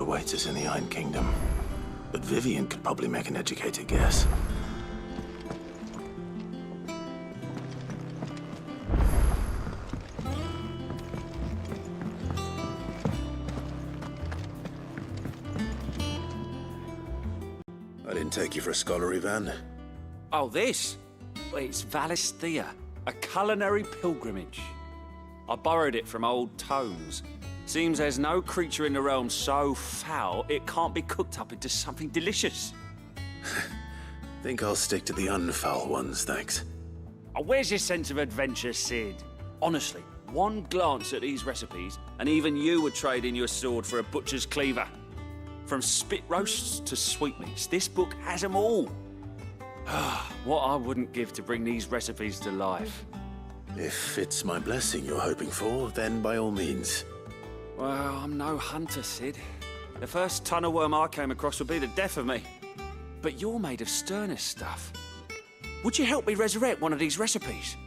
awaits us in the Iron Kingdom. But Vivian could probably make an educated guess. I didn't take you for a scholar, Ivan. Oh, this? Well, it's Valisthea, a culinary pilgrimage. I borrowed it from old tomes. Seems there's no creature in the realm so foul it can't be cooked up into something delicious. Think I'll stick to the unfoul ones, thanks. Oh, where's your sense of adventure, Sid? Honestly, one glance at these recipes, and even you would trade in your sword for a butcher's cleaver. From spit roasts to sweetmeats, this book has them all. What I wouldn't give to bring these recipes to life. If it's my blessing you're hoping for, then by all means. Well, I'm no hunter, Sid. The first tunnel worm I came across would be the death of me. But you're made of sterner stuff. Would you help me resurrect one of these recipes?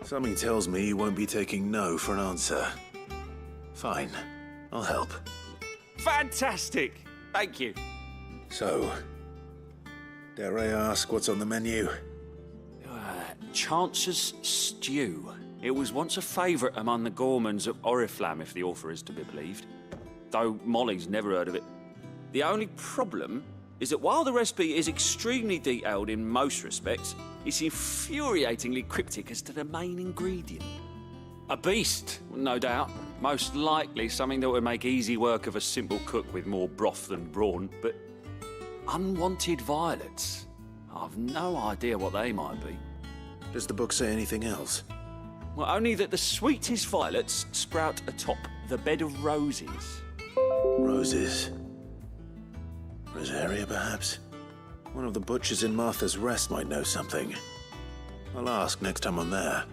Something tells me you won't be taking no for an answer. Fine, I'll help. Fantastic! Thank you. So, dare I ask what's on the menu? Chance's Stew. It was once a favourite among the gourmands of Oriflamme, if the author is to be believed. Though Molly's never heard of it. The only problem is that while the recipe is extremely detailed in most respects, it's infuriatingly cryptic as to the main ingredient. A beast, no doubt. Most likely something that would make easy work of a simple cook with more broth than brawn, but unwanted violets. I've no idea what they might be. Does the book say anything else? Well, only that the sweetest violets sprout atop the bed of roses. Roses. Rosaria, perhaps? One of the butchers in Martha's Rest might know something. I'll ask next time I'm there.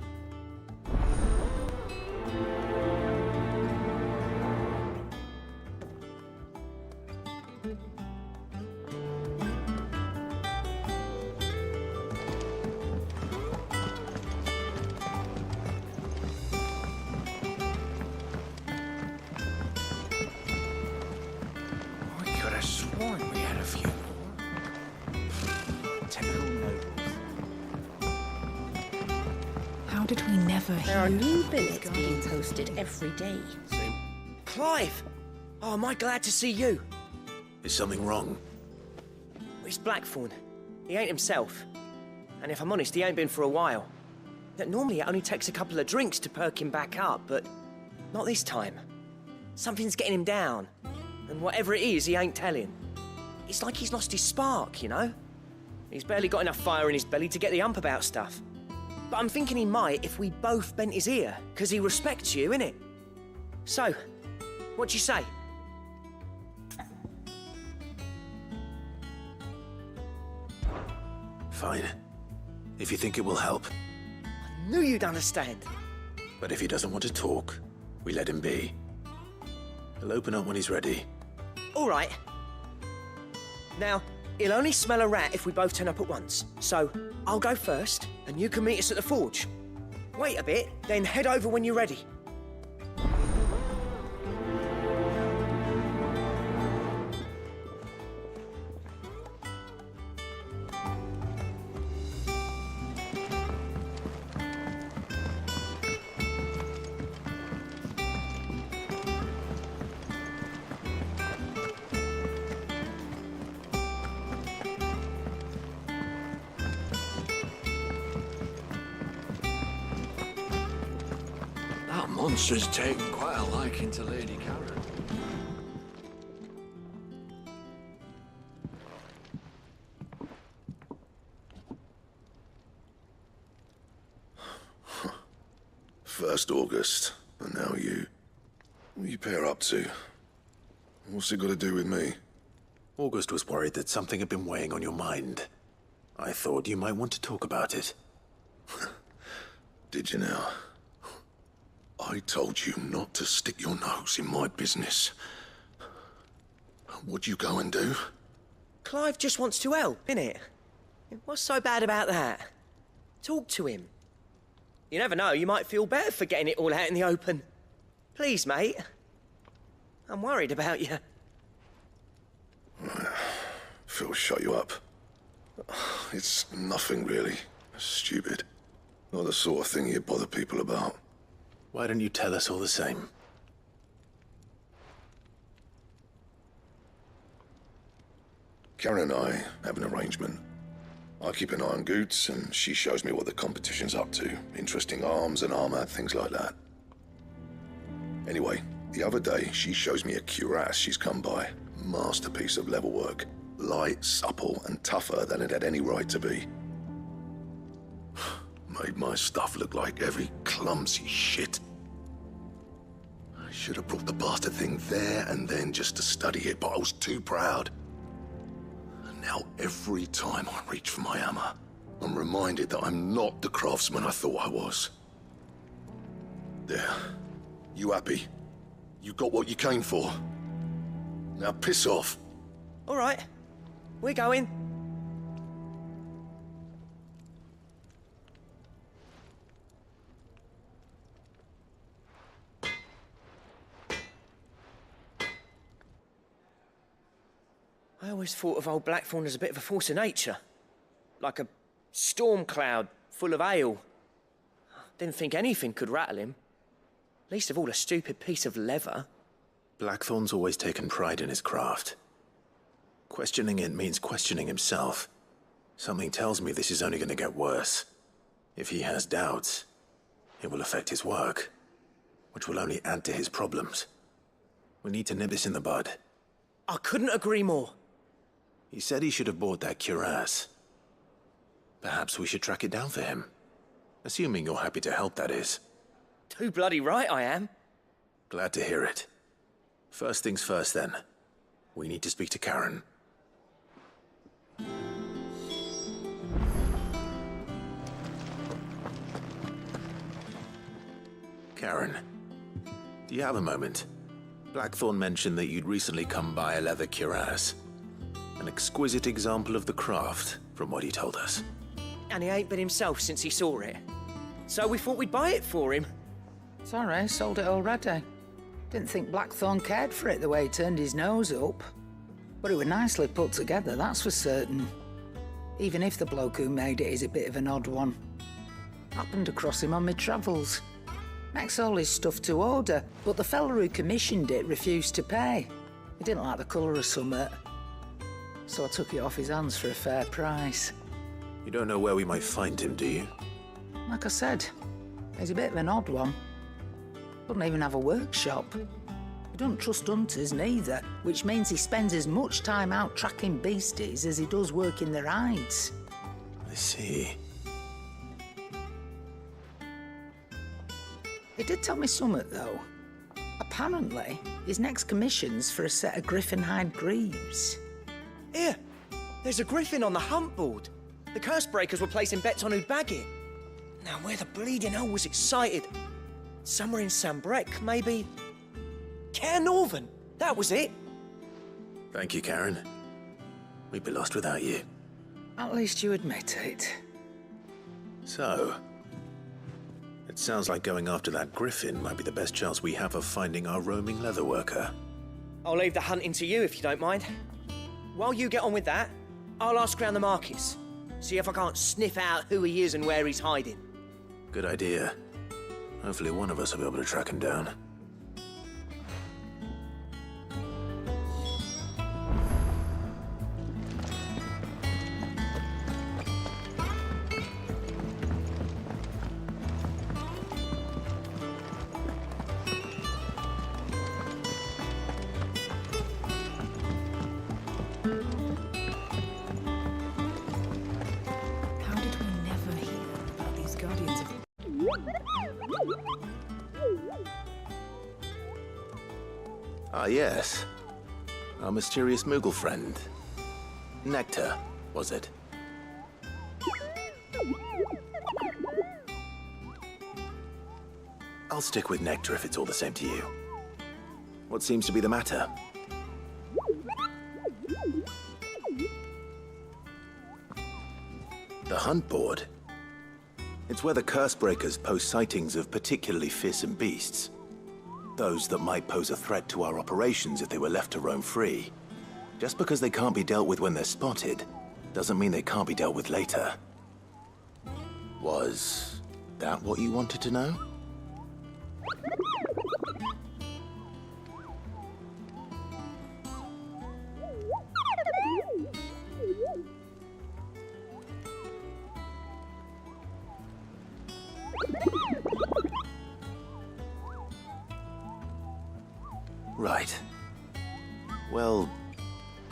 How did we never hear? There are new billets being posted every day. Clive! Oh, am I glad to see you? Is something wrong? It's Blackthorn. He ain't himself. And if I'm honest, he ain't been for a while. Normally it only takes a couple of drinks to perk him back up, but not this time. Something's getting him down. And whatever it is, he ain't telling. It's like he's lost his spark, you know? He's barely got enough fire in his belly to get the ump about stuff. But I'm thinking he might if we both bent his ear, because he respects you, innit? So, what do you say? Fine. If you think it will help. I knew you'd understand. But if he doesn't want to talk, we let him be. He'll open up when he's ready. All right. Now, he'll only smell a rat if we both turn up at once. So, I'll go first, and you can meet us at the forge. Wait a bit, then head over when you're ready. That monster's taken quite a liking to Lady Karen. First August, and now you. What are you pair up to? What's it got to do with me? August was worried that something had been weighing on your mind. I thought you might want to talk about it. Did you now? I told you not to stick your nose in my business. What'd you go and do? Clive just wants to help, innit? What's so bad about that? Talk to him. You never know, you might feel better for getting it all out in the open. Please, mate. I'm worried about you. Phil shut you up. It's nothing really. Stupid. Not the sort of thing you bother people about. Why don't you tell us all the same? Karen and I have an arrangement. I keep an eye on Goots, and she shows me what the competition's up to. Interesting arms and armor, things like that. Anyway, the other day, she shows me a cuirass she's come by. Masterpiece of level work. Light, supple, and tougher than it had any right to be. Made my stuff look like every clumsy shit. I should have brought the bastard thing there and then just to study it, but I was too proud. And now every time I reach for my hammer, I'm reminded that I'm not the craftsman I thought I was. There. You happy? You got what you came for. Now piss off. All right, we're going. I always thought of old Blackthorn as a bit of a force of nature. Like a storm cloud full of hail. Didn't think anything could rattle him. Least of all a stupid piece of leather. Blackthorn's always taken pride in his craft. Questioning it means questioning himself. Something tells me this is only going to get worse. If he has doubts, it will affect his work, which will only add to his problems. We need to nip this in the bud. I couldn't agree more. He said he should have bought that cuirass. Perhaps we should track it down for him. Assuming you're happy to help, that is. Too bloody right I am. Glad to hear it. First things first, then. We need to speak to Karen. Karen, do you have a moment? Blackthorn mentioned that you'd recently come by a leather cuirass. An exquisite example of the craft, from what he told us. And he ain't been himself since he saw it. So we thought we'd buy it for him. Sorry, sold it already. Didn't think Blackthorn cared for it the way he turned his nose up. But it was nicely put together, that's for certain. Even if the bloke who made it is a bit of an odd one. Happened across him on my travels. Makes all his stuff to order, but the fella who commissioned it refused to pay. He didn't like the colour of summit. So I took it off his hands for a fair price. You don't know where we might find him, do you? Like I said, he's a bit of an odd one. Doesn't even have a workshop. He doesn't trust hunters neither, which means he spends as much time out tracking beasties as he does working their hides. I see. He did tell me something, though. Apparently, his next commission's for a set of griffin hide greaves. Here, there's a griffin on the hunt board. The curse breakers were placing bets on who'd bag it. Now, where the bleeding hell was it sighted? Somewhere in Sambrec, maybe? Caer Northern, that was it. Thank you, Karen. We'd be lost without you. At least you admit it. So, it sounds like going after that griffin might be the best chance we have of finding our roaming leatherworker. I'll leave the hunting to you if you don't mind. While you get on with that, I'll ask round the markets. See if I can't sniff out who he is and where he's hiding. Good idea. Hopefully one of us will be able to track him down. How did we never hear about these guardians of... Ah, yes. Our mysterious Moogle friend. Nectar, was it? I'll stick with Nectar if it's all the same to you. What seems to be the matter? The hunt board? It's where the curse breakers post sightings of particularly fearsome beasts. those that might pose a threat to our operations if they were left to roam free. Just because they can't be dealt with when they're spotted, doesn't mean they can't be dealt with later. Was that what you wanted to know? Right. Well,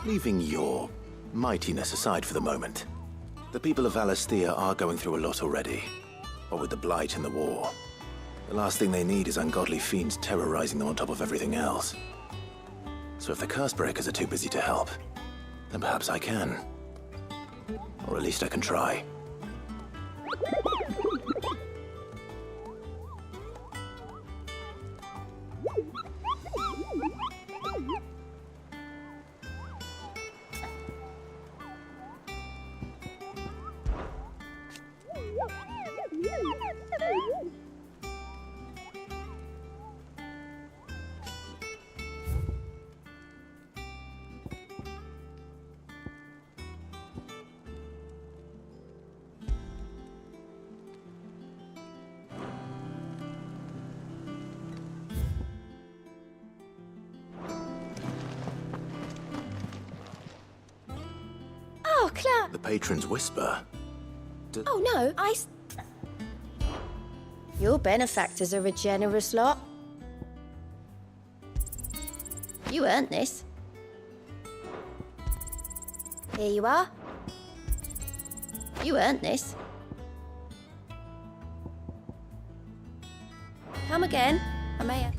leaving your mightiness aside for the moment, the people of Valisthea are going through a lot already. What with the Blight and the war. The last thing they need is ungodly fiends terrorizing them on top of everything else. So if the Cursebreakers are too busy to help, then perhaps I can. Or at least I can try. Oh, Claire. The Patron's Whisper. Oh, no, Your benefactors are a generous lot. You earned this. Here you are. You earned this. Come again. I may have.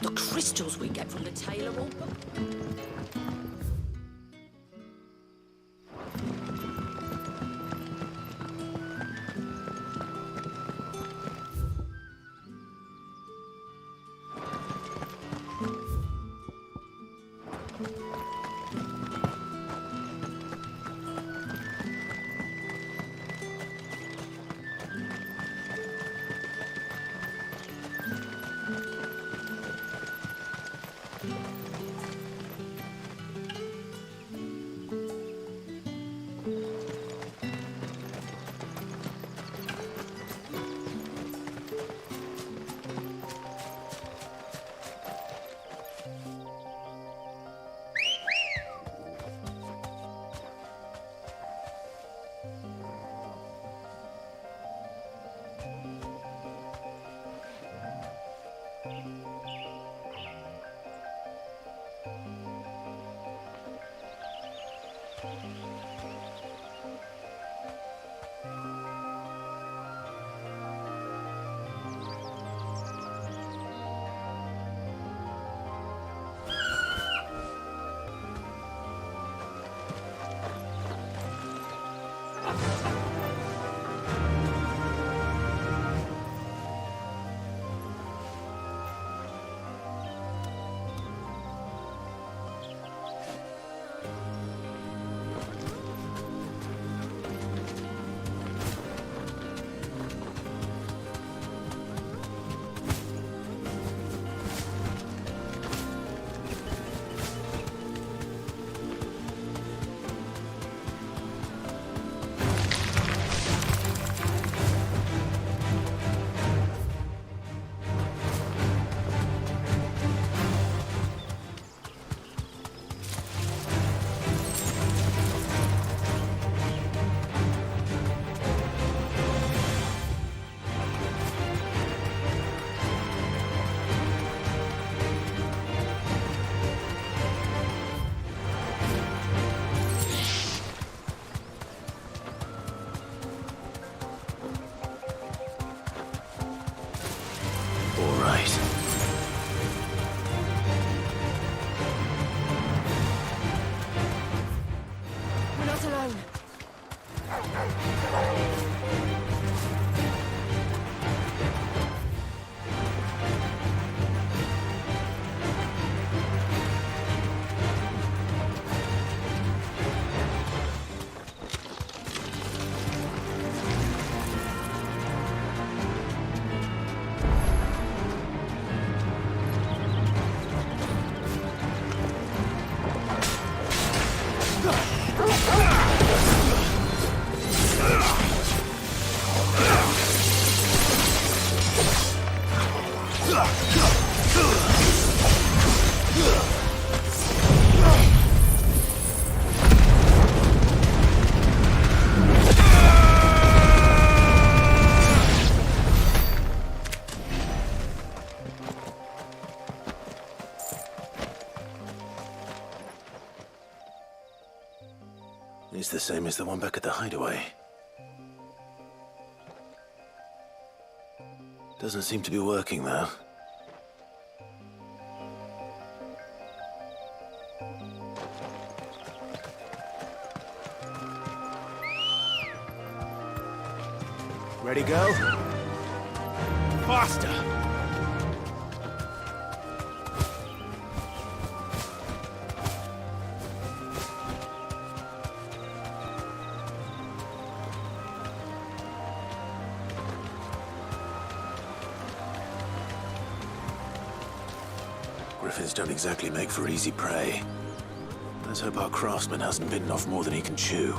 The crystals we get from the Tailor Wall. alone. It's the same as the one back at the hideaway. Doesn't seem to be working, though. Ready, go? Faster! Griffins don't exactly make for easy prey. Let's hope our craftsman hasn't bitten off more than he can chew.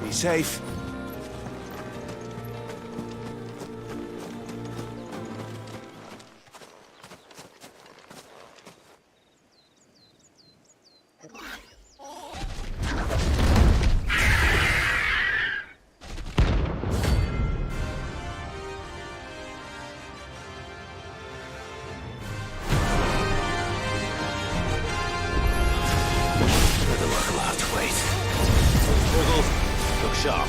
Be safe. The luck will have to wait. Look sharp.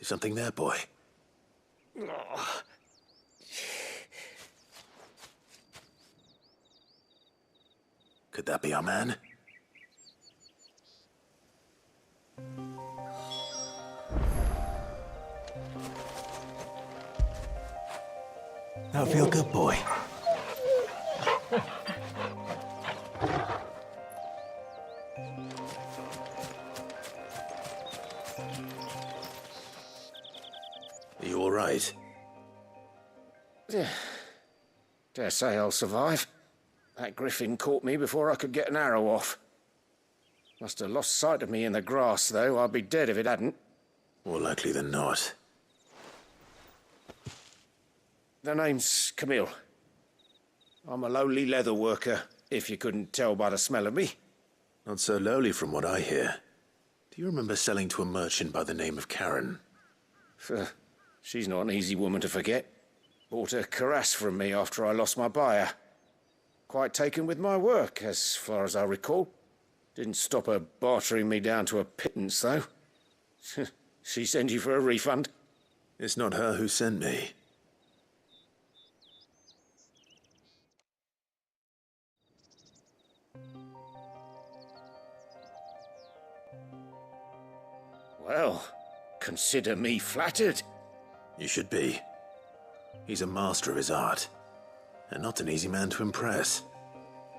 Something there, boy? Could that be our man? That'll feel good, boy. Are you all right? Dare say I'll survive. That griffin caught me before I could get an arrow off. Must have lost sight of me in the grass, though. I'd be dead if it hadn't. More likely than not. The name's Camille. I'm a lowly leather worker, if you couldn't tell by the smell of me. Not so lowly from what I hear. Do you remember selling to a merchant by the name of Karen? She's not an easy woman to forget. Bought a cuirass from me after I lost my buyer. Quite taken with my work, as far as I recall. Didn't stop her bartering me down to a pittance, though. She sent you for a refund? It's not her who sent me. Well, consider me flattered. You should be. He's a master of his art, and not an easy man to impress.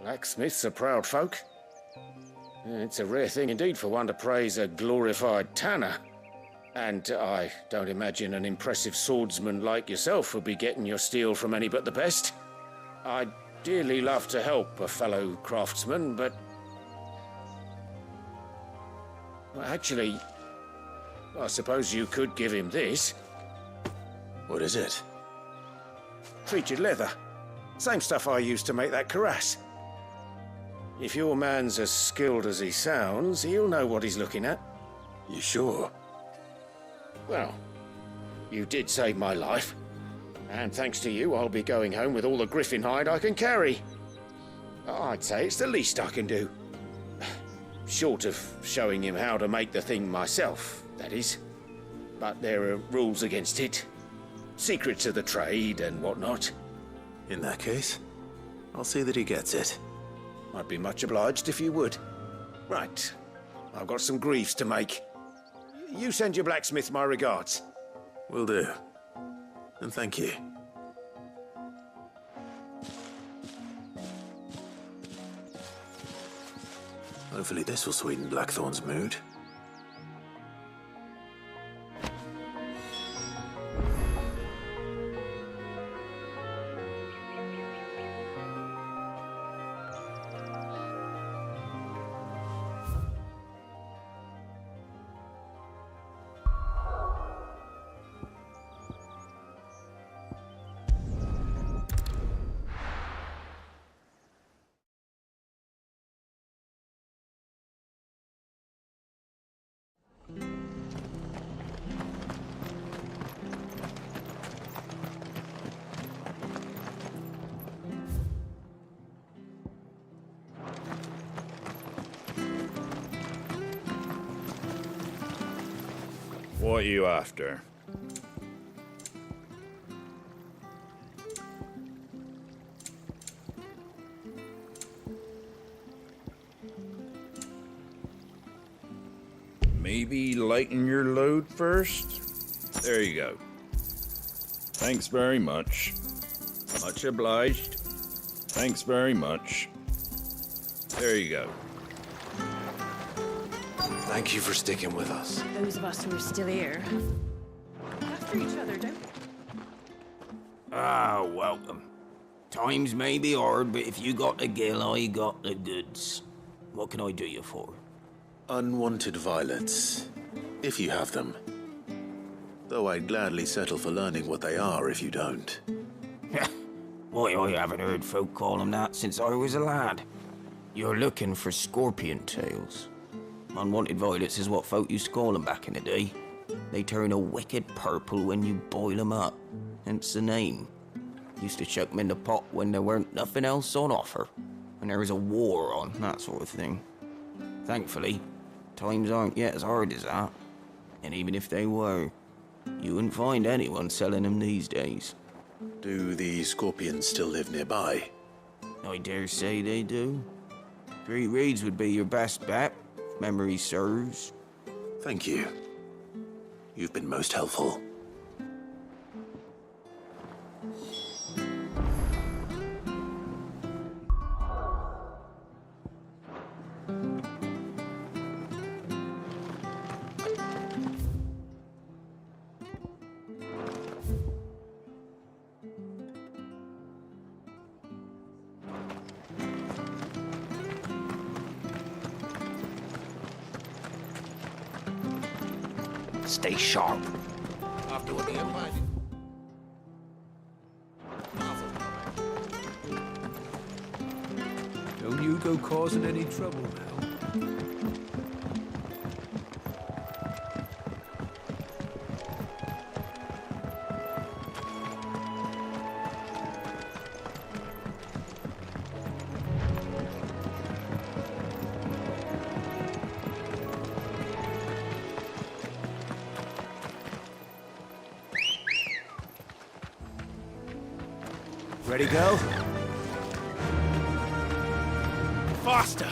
Blacksmiths are proud folk. It's a rare thing indeed for one to praise a glorified tanner. And I don't imagine an impressive swordsman like yourself would be getting your steel from any but the best. I'd dearly love to help a fellow craftsman, but... well, actually, I suppose you could give him this. What is it? Treated leather. Same stuff I used to make that cuirass. If your man's as skilled as he sounds, he'll know what he's looking at. You sure? Well, you did save my life. And thanks to you, I'll be going home with all the griffin hide I can carry. I'd say it's the least I can do. Short of showing him how to make the thing myself, that is. But there are rules against it. Secrets of the trade and whatnot. In that case, I'll see that he gets it. I'd be much obliged if you would. Right. I've got some griefs to make. You send your blacksmith my regards. Will do. And thank you. Hopefully this will sweeten Blackthorn's mood. What are you after? Maybe lighten your load first? There you go. Thanks very much. Much obliged. Thanks very much. There you go. Thank you for sticking with us. Those of us who are still here. After each other, don't we? Ah, welcome. Times may be hard, but if you got the gill, I got the goods. What can I do you for? Unwanted violets, if you have them. Though I'd gladly settle for learning what they are if you don't. Why, I haven't heard folk call them that since I was a lad. You're looking for scorpion tails. Unwanted violets is what folk used to call them back in the day. They turn a wicked purple when you boil them up, hence the name. Used to chuck them in the pot when there weren't nothing else on offer, when there was a war on, that sort of thing. Thankfully, times aren't yet as hard as that. And even if they were, you wouldn't find anyone selling them these days. Do the scorpions still live nearby? I dare say they do. 3 Reeds would be your best bet, if memory serves. Thank you. You've been most helpful. Stay sharp. After what the Empire did. Don't you go causing any trouble now. Ready, go? Faster!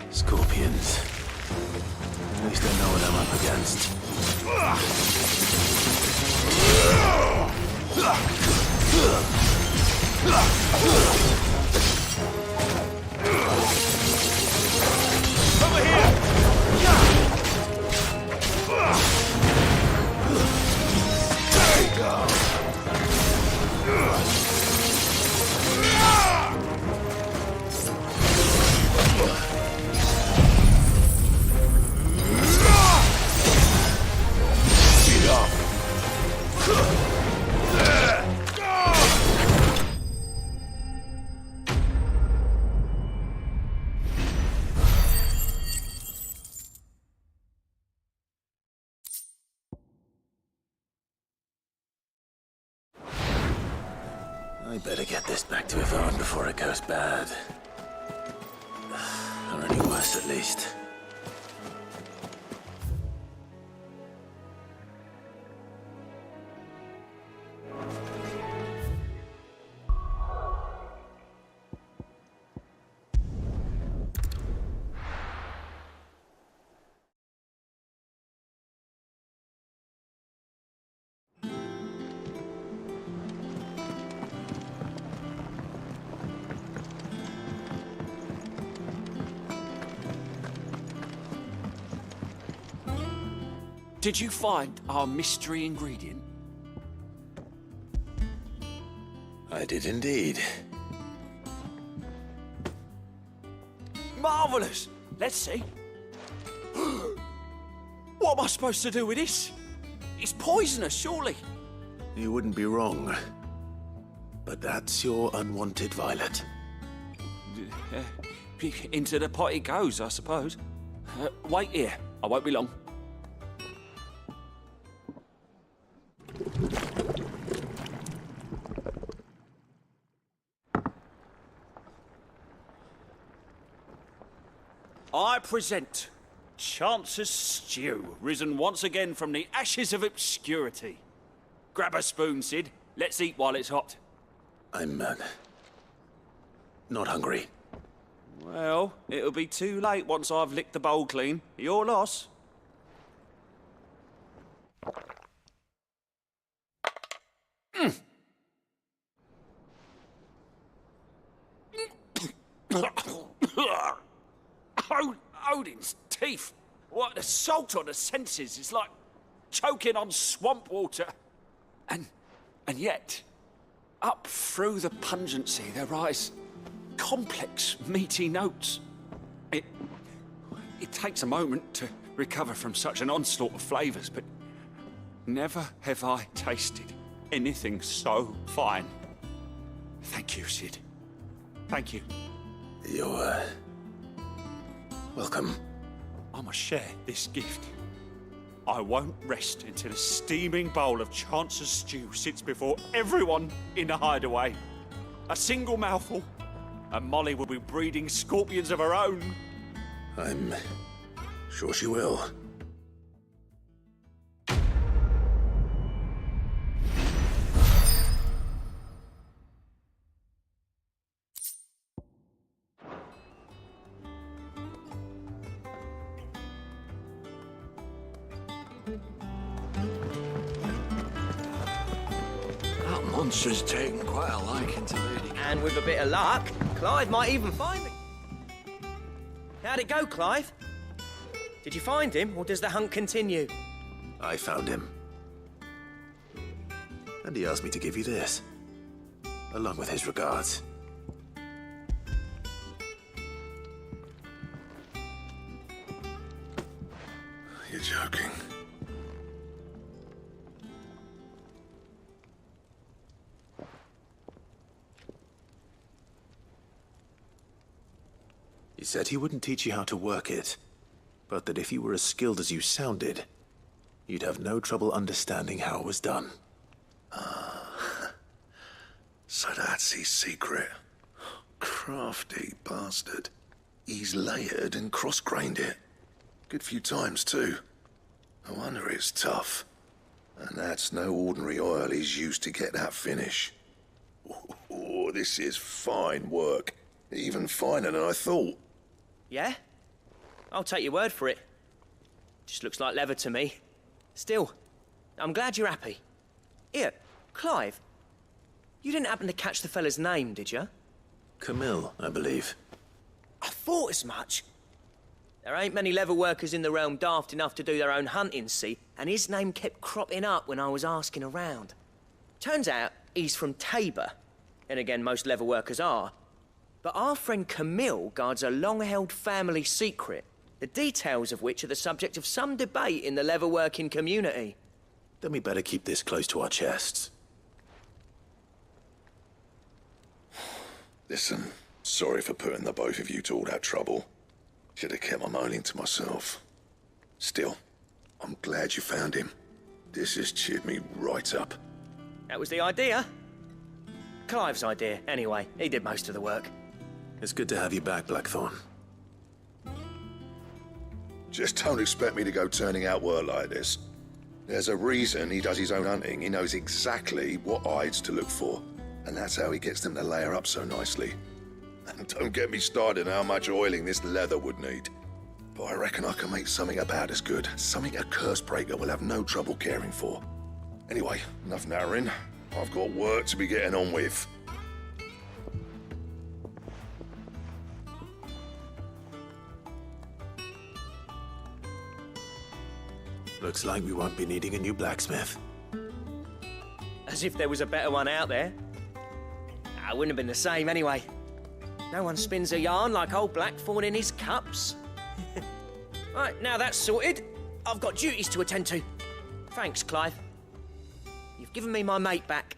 Scorpions. At least I know what I'm up against. Over here! There you go! I better get this back to Yvonne before it goes bad. Or any worse, at least. Did you find our mystery ingredient? I did indeed. Marvellous! Let's see. What am I supposed to do with this? It's poisonous, surely. You wouldn't be wrong. But that's your unwanted violet. Into the pot it goes, I suppose. Wait here. I won't be long. I present Chance's Stew, risen once again from the ashes of obscurity. Grab a spoon, Sid. Let's eat while it's hot. I'm, not hungry. Well, it'll be too late once I've licked the bowl clean. Your loss. Odin's teeth. What, the salt on the senses is like choking on swamp water. And yet, up through the pungency there rise complex, meaty notes. It takes a moment to recover from such an onslaught of flavours, but never have I tasted anything so fine. Thank you, Sid. Thank you. You're, welcome. I must share this gift. I won't rest until a steaming bowl of Chance's stew sits before everyone in the hideaway. A single mouthful, and Molly will be breeding scorpions of her own. I'm sure she will. That monster's taken quite a liking to Lady. And with a bit of luck, Clive might even find me. How'd it go, Clive? Did you find him, or does the hunt continue? I found him. And he asked me to give you this, along with his regards. You're joking. He said he wouldn't teach you how to work it, but that if you were as skilled as you sounded, you'd have no trouble understanding how it was done. So that's his secret. Crafty bastard. He's layered and cross-grained it. Good few times, too. No wonder it's tough. And that's no ordinary oil he's used to get that finish. Oh, this is fine work. Even finer than I thought. Yeah? I'll take your word for it. Just looks like leather to me. Still, I'm glad you're happy. Here, Clive. You didn't happen to catch the fella's name, did you? Camille, I believe. I thought as much. There ain't many leather workers in the realm daft enough to do their own hunting, see, and his name kept cropping up when I was asking around. Turns out he's from Tabor. And again, most leather workers are. But our friend Camille guards a long-held family secret, the details of which are the subject of some debate in the leather-working community. Then we better keep this close to our chests. Listen, sorry for putting the both of you to all that trouble. Should have kept my moaning to myself. Still, I'm glad you found him. This has cheered me right up. That was the idea. Clive's idea, anyway. He did most of the work. It's good to have you back, Blackthorn. Just don't expect me to go turning out work like this. There's a reason he does his own hunting. He knows exactly what hides to look for. And that's how he gets them to layer up so nicely. And don't get me started on how much oiling this leather would need. But I reckon I can make something about as good. Something a Cursebreaker will have no trouble caring for. Anyway, enough narrowing. I've got work to be getting on with. Looks like we won't be needing a new blacksmith. As if there was a better one out there. I wouldn't have been the same anyway. No one spins a yarn like old Blackthorn in his cups. Right, now that's sorted, I've got duties to attend to. Thanks, Clive. You've given me my mate back.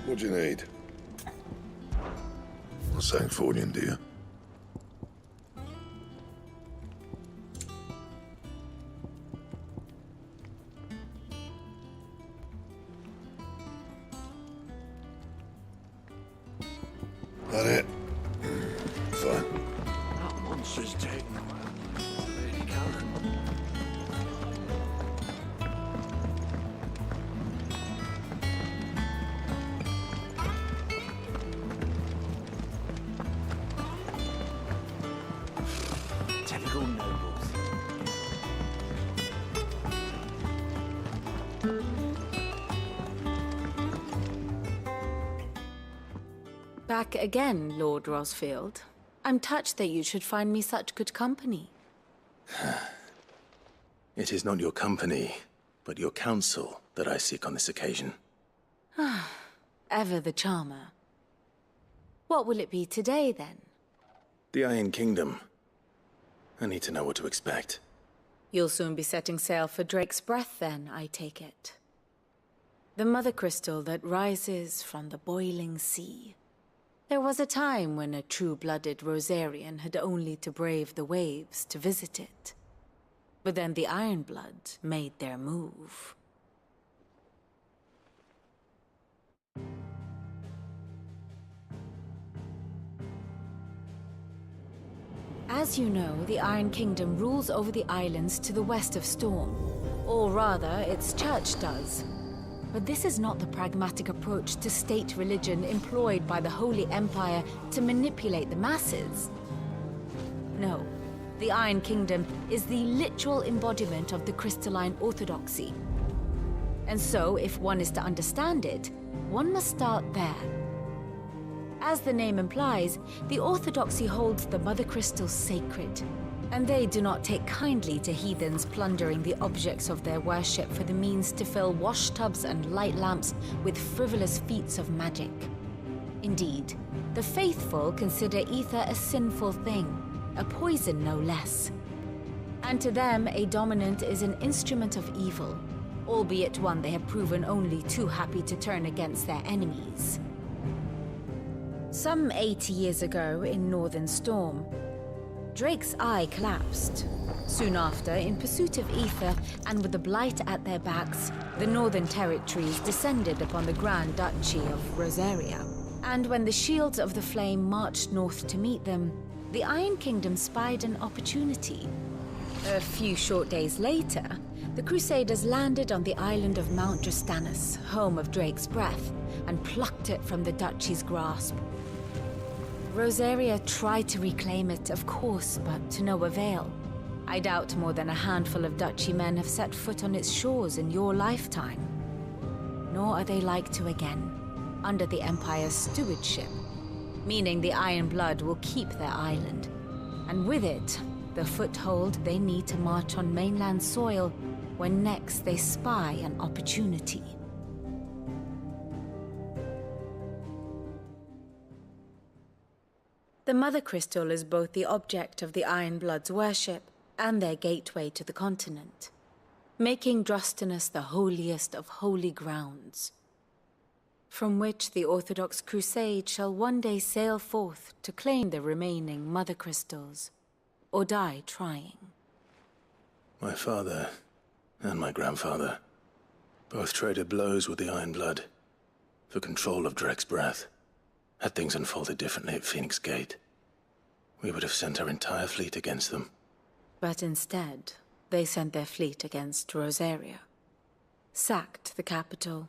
What do you need? Not saying fortune, do you? That it? Fine. That monster's taking a while. Lady Karen. Typical nobles. Back again, Lord Rosfield. I'm touched that you should find me such good company. It is not your company, but your counsel that I seek on this occasion. Ever the charmer. What will it be today, then? The Iron Kingdom. I need to know what to expect. You'll soon be setting sail for Drake's Breath, then, I take it. The mother crystal that rises from the boiling sea. There was a time when a true-blooded Rosarian had only to brave the waves to visit it. But then the Ironblood made their move. As you know, the Iron Kingdom rules over the islands to the west of Storm. Or rather, its church does. But this is not the pragmatic approach to state religion employed by the Holy Empire to manipulate the masses. No, the Iron Kingdom is the literal embodiment of the crystalline orthodoxy. And so, if one is to understand it, one must start there. As the name implies, the orthodoxy holds the Mother Crystals sacred, and they do not take kindly to heathens plundering the objects of their worship for the means to fill washtubs and light lamps with frivolous feats of magic. Indeed, the faithful consider ether a sinful thing, a poison no less. And to them, a dominant is an instrument of evil, albeit one they have proven only too happy to turn against their enemies. Some 80 years ago in Northern Storm, Drake's eye collapsed. Soon after, in pursuit of ether and with the Blight at their backs, the Northern Territories descended upon the Grand Duchy of Rosaria. And when the Shields of the Flame marched north to meet them, the Iron Kingdom spied an opportunity. A few short days later, the Crusaders landed on the island of Mount Drastanus, home of Drake's Breath, and plucked it from the Duchy's grasp. Rosaria tried to reclaim it, of course, but to no avail. I doubt more than a handful of Duchy men have set foot on its shores in your lifetime. Nor are they like to again, under the Empire's stewardship, meaning the Iron Blood will keep their island, and with it, the foothold they need to march on mainland soil when next they spy an opportunity. The Mother Crystal is both the object of the Iron Blood's worship and their gateway to the continent, making Drostanus the holiest of holy grounds, from which the Orthodox Crusade shall one day sail forth to claim the remaining Mother Crystals, or die trying. My father and my grandfather both traded blows with the Iron Blood for control of Drek's breath. Had things unfolded differently at Phoenix Gate, we would have sent our entire fleet against them. But instead, they sent their fleet against Rosaria, sacked the capital,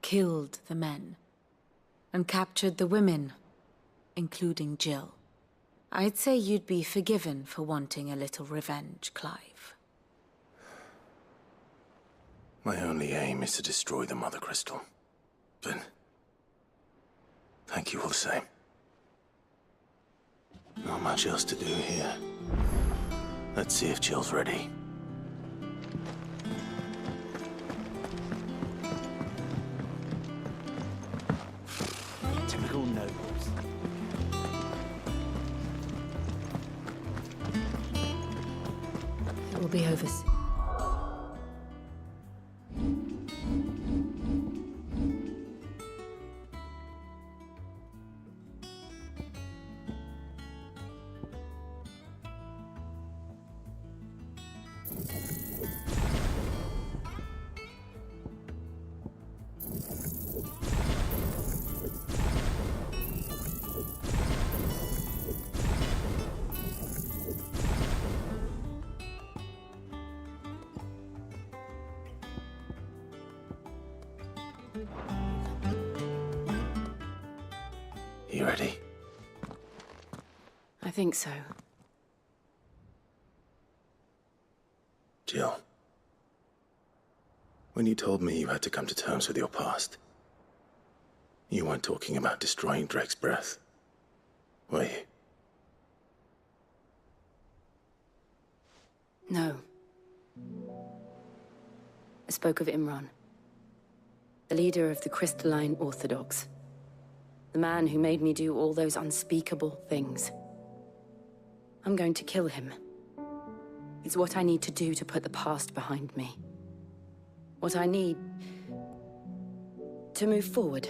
killed the men, and captured the women, including Jill. I'd say you'd be forgiven for wanting a little revenge, Clive. My only aim is to destroy the Mother Crystal. But thank you all the same. Not much else to do here. Let's see if Jill's ready. Typical nobles. It will be over soon. You ready? I think so. Jill. When you told me you had to come to terms with your past, you weren't talking about destroying Drek's breath, were you? No. I spoke of Imran, the leader of the Crystalline Orthodox. The man who made me do all those unspeakable things. I'm going to kill him. It's what I need to do to put the past behind me. What I need to move forward.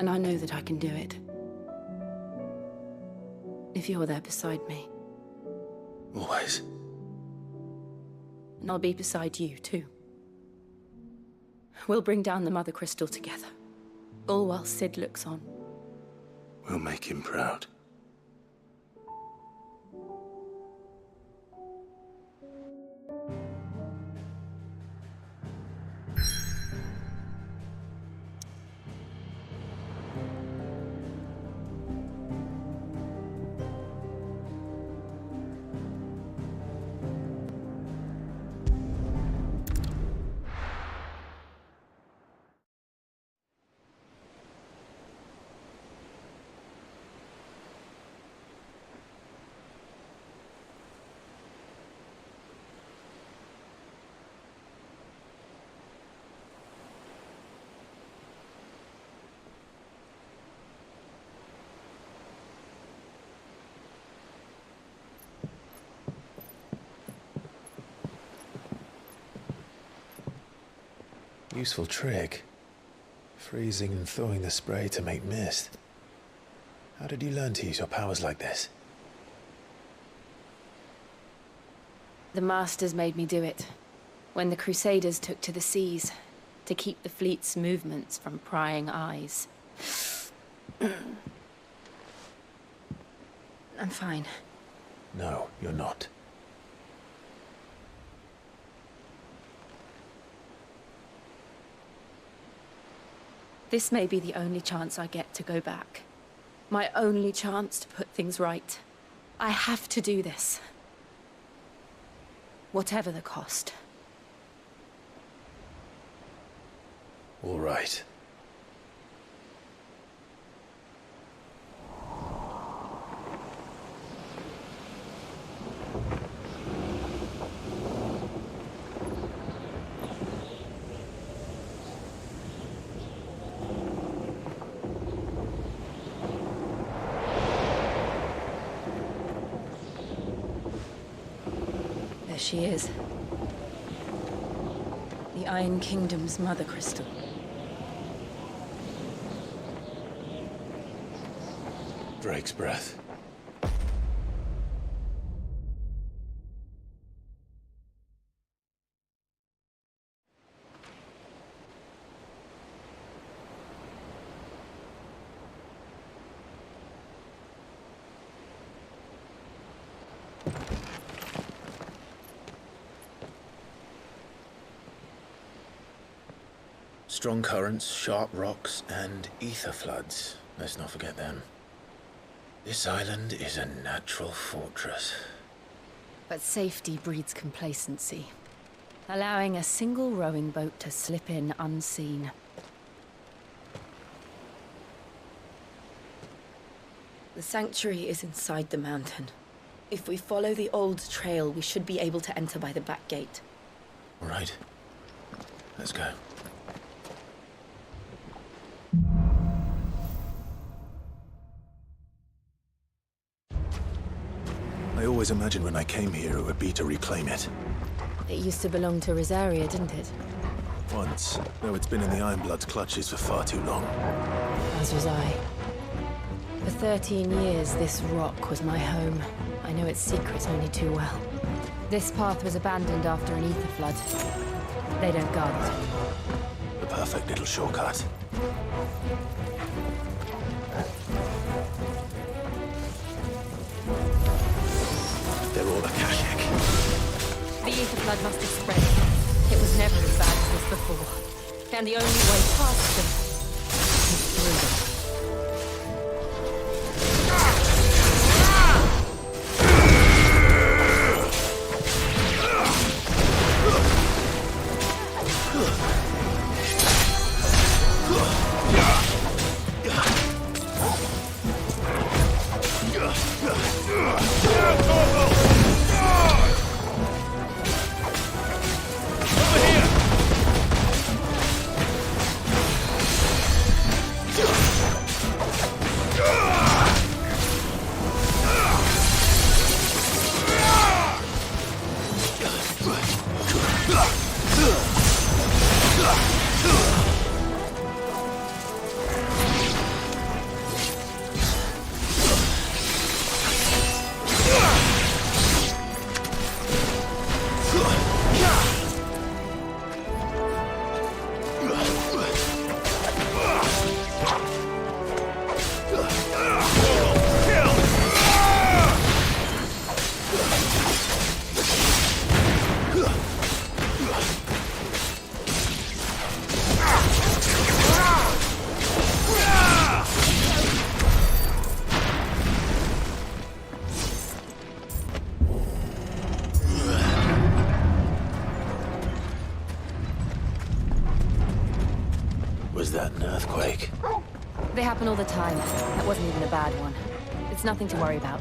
And I know that I can do it. If you're there beside me. Always. And I'll be beside you, too. We'll bring down the Mother Crystal together. All while Sid looks on. We'll make him proud. Useful trick. Freezing and thawing the spray to make mist. How did you learn to use your powers like this? The Masters made me do it. When the Crusaders took to the seas, to keep the fleet's movements from prying eyes. I'm fine. No, you're not. This may be the only chance I get to go back. My only chance to put things right. I have to do this. Whatever the cost. All right. she is. The Iron Kingdom's mother crystal. Drake's breath. Strong currents, sharp rocks, and ether floods. Let's not forget them. This island is a natural fortress. But safety breeds complacency, allowing a single rowing boat to slip in unseen. The sanctuary is inside the mountain. If we follow the old trail, we should be able to enter by the back gate. All right. Let's go. I always imagined when I came here it would be to reclaim it. It used to belong to Rosaria, didn't it? Once, though it's been in the Ironblood's clutches for far too long. As was I. For 13 years, this rock was my home. I know its secrets only too well. This path was abandoned after an ether flood. They don't guard it. The perfect little shortcut. They're all Akashic. The ether flood must have spread. It was never as bad as this before. And the only way past them is through them. Was that an earthquake? They happen all the time. That wasn't even a bad one. It's nothing to worry about.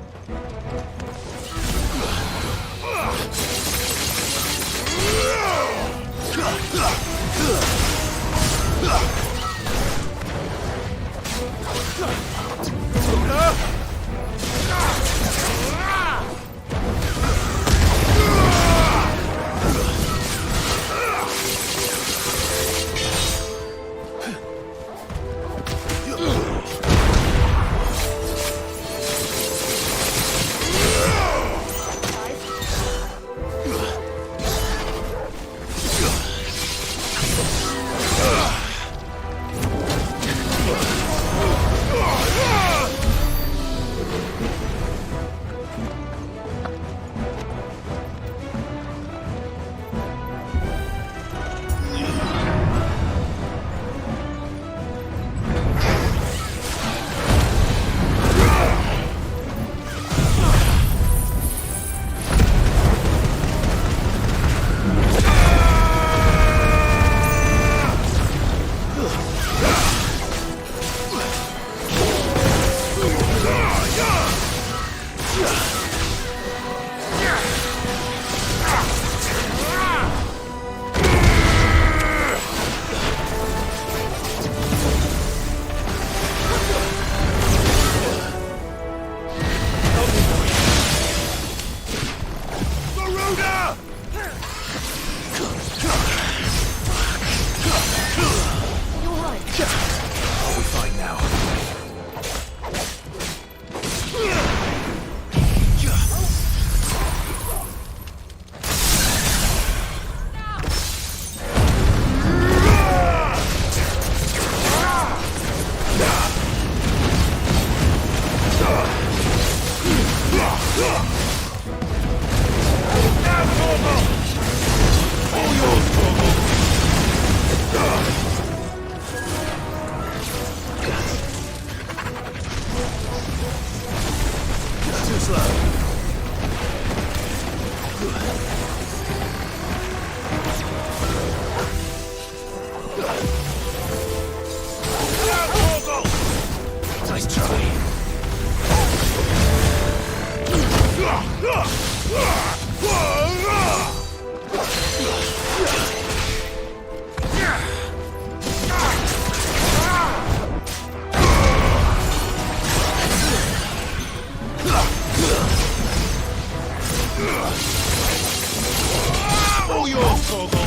All yours, Fogel.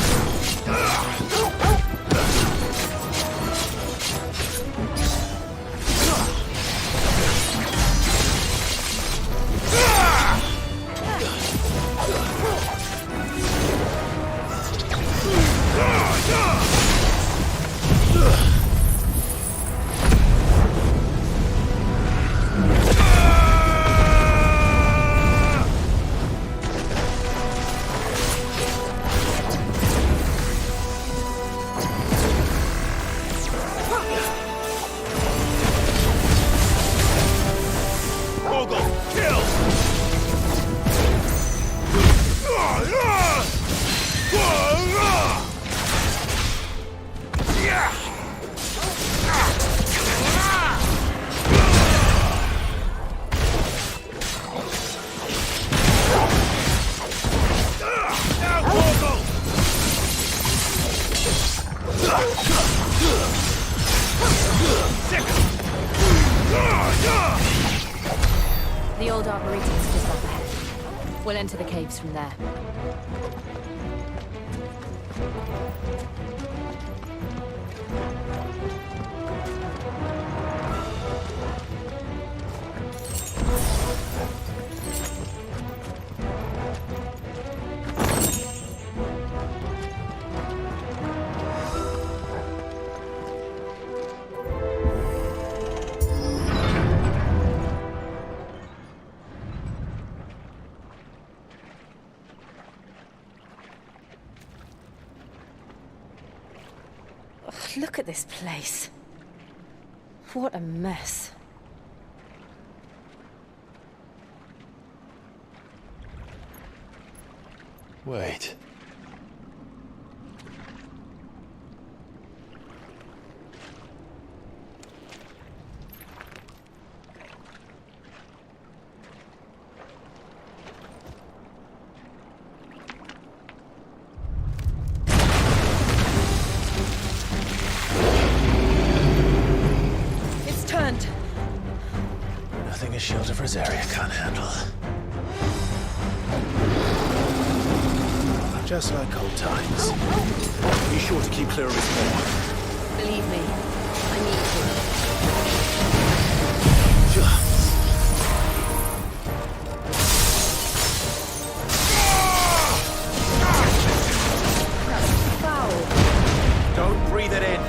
The old arboretum is just up ahead. We'll enter the caves from there. Look at this place. What a mess. Wait. It's turned. Nothing a shield of Rosaria can't handle. Just like old times. Be sure to keep clear of his paw. Believe me, I need Don't breathe it in.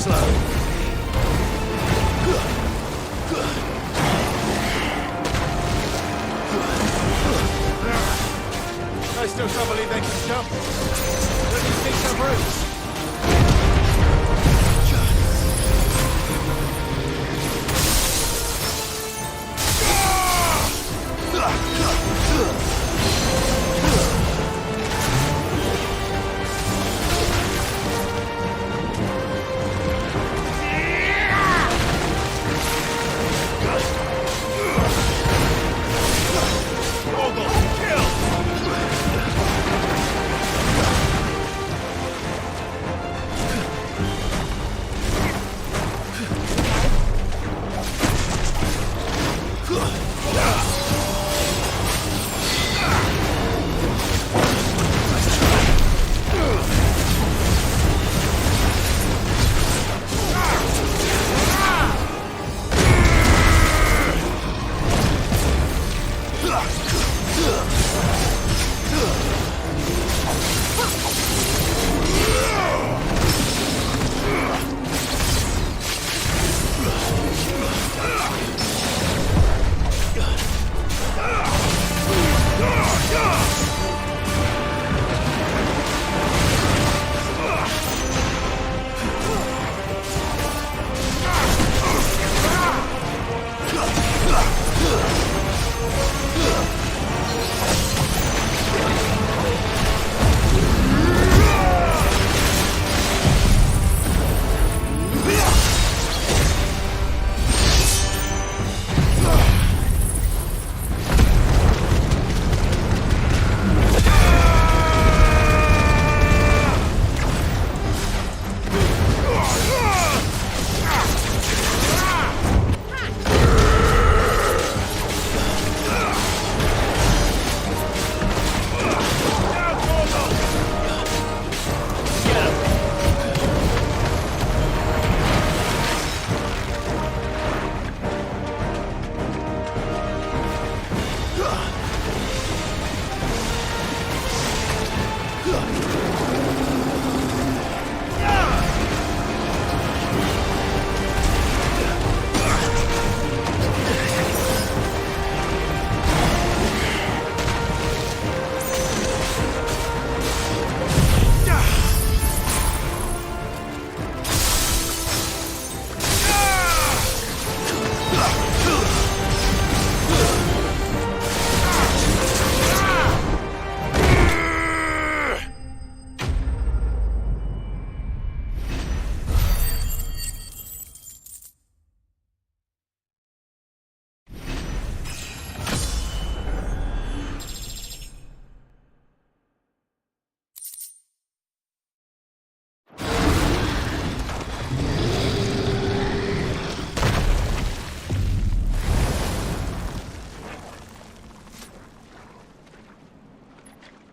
slow. I still can't believe they can jump. Let me see some roots.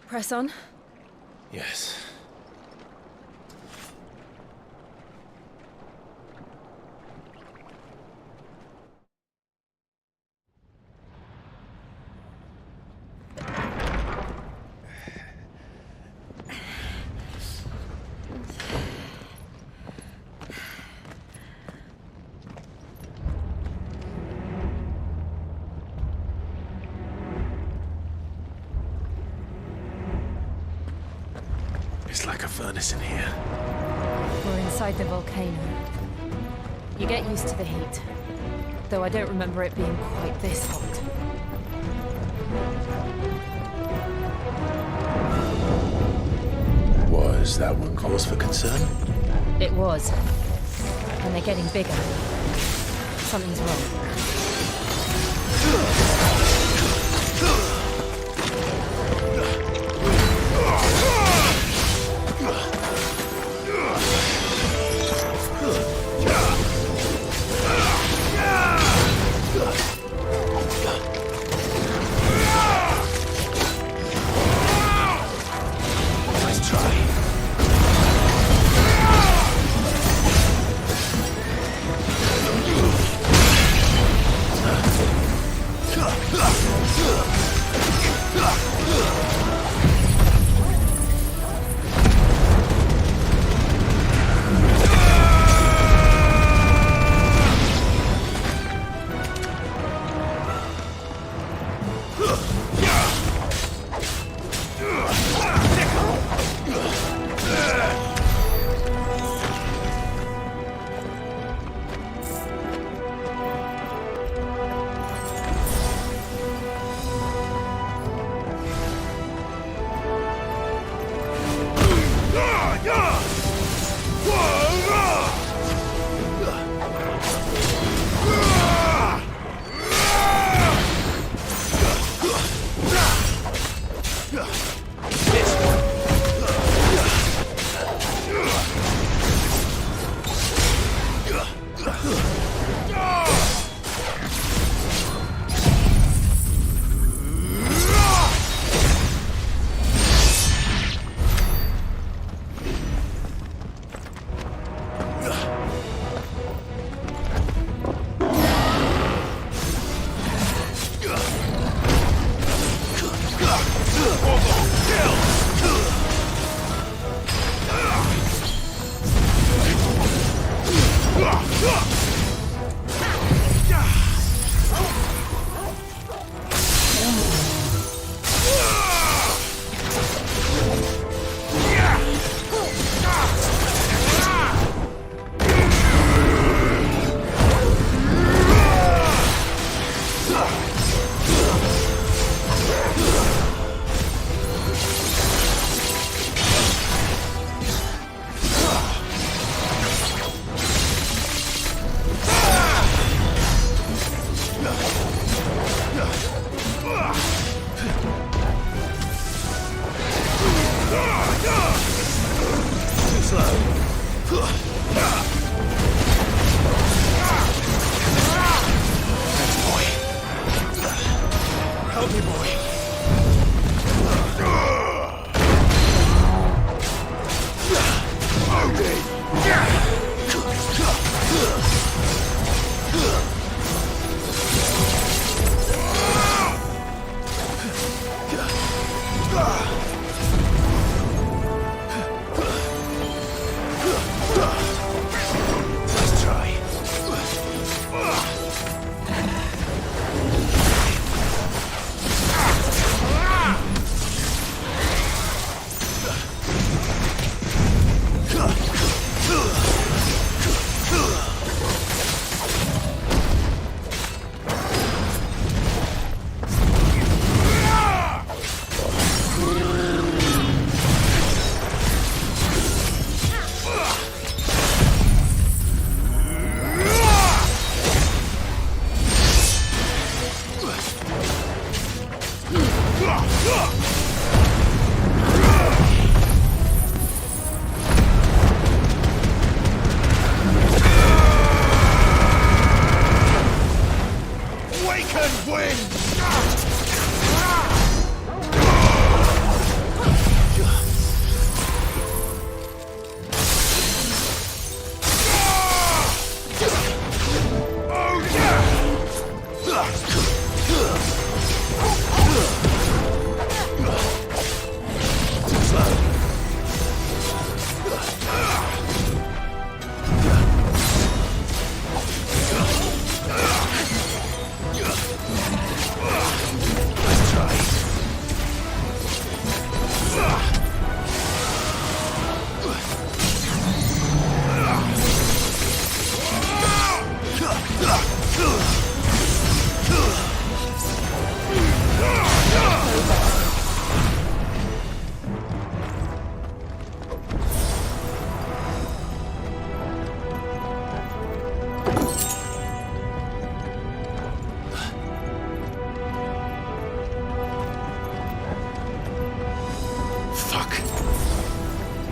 Press on. Yes. It's like a furnace in here. We're inside the volcano. You get used to the heat. Though I don't remember it being quite this hot. Was that one cause for concern? It was. And they're getting bigger. Something's wrong. Let's try.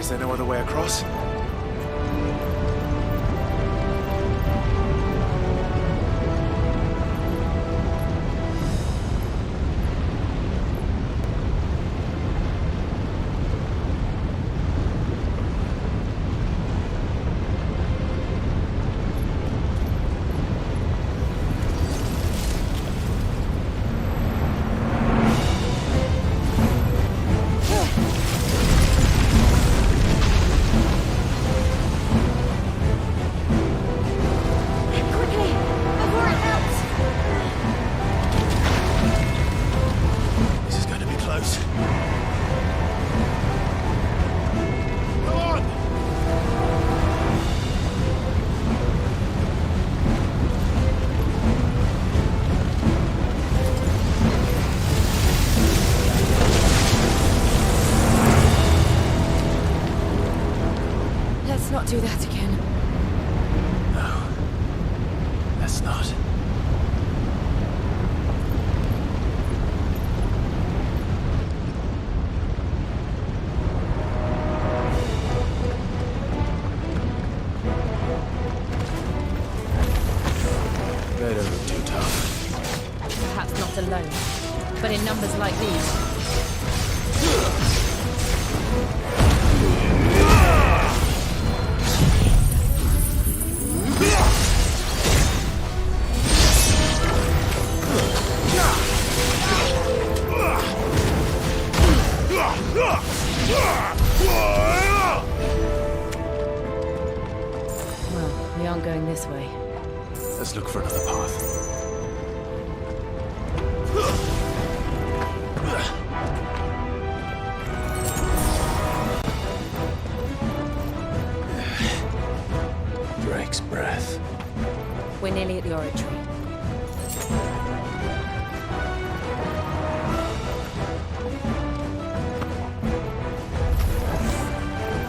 Is there no other way across? Let's not do that again. No. Let's not. They don't look too tough. Perhaps not alone, but in numbers like these. Well, we aren't going this way. Let's look for another path. Drake's breath. We're nearly at the oratory.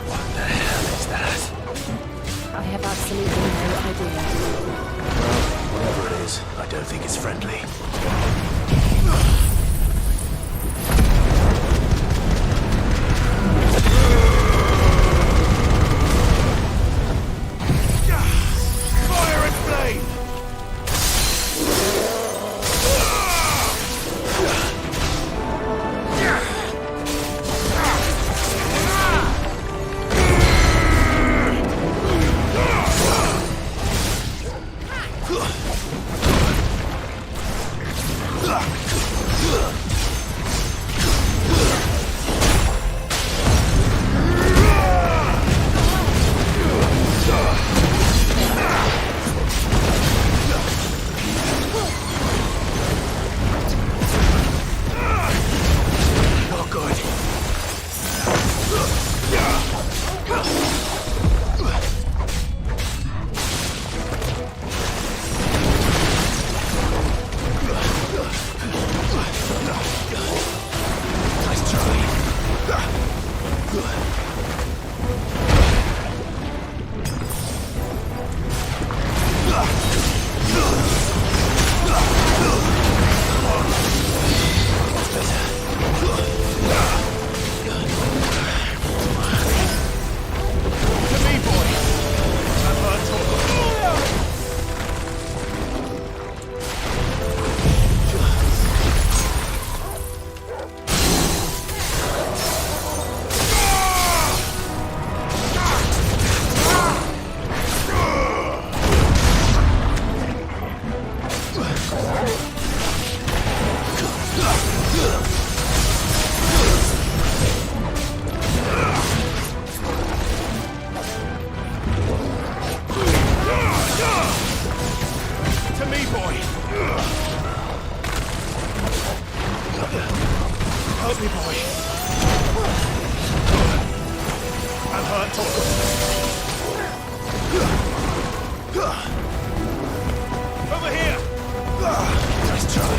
What the hell is that? I have absolutely no idea. Well, whatever it is, I don't think it's friendly. Fire and flame! Not good. Nice To me, boy! I've heard talk. To me, boy! Help me, boy! I've heard talk. Over here! Nice try.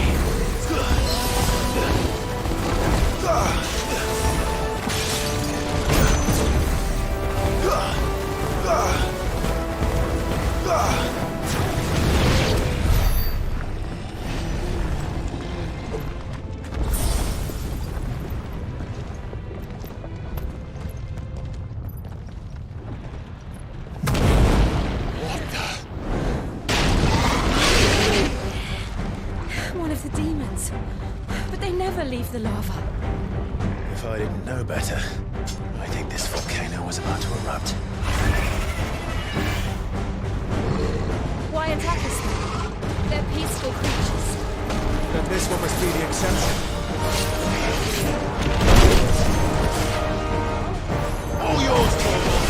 One of the demons. But they never leave the lava. If I didn't know better, I think this volcano was about to erupt. Why attack us then? They're peaceful creatures. Then this one must be the exception. All yours, Torvald!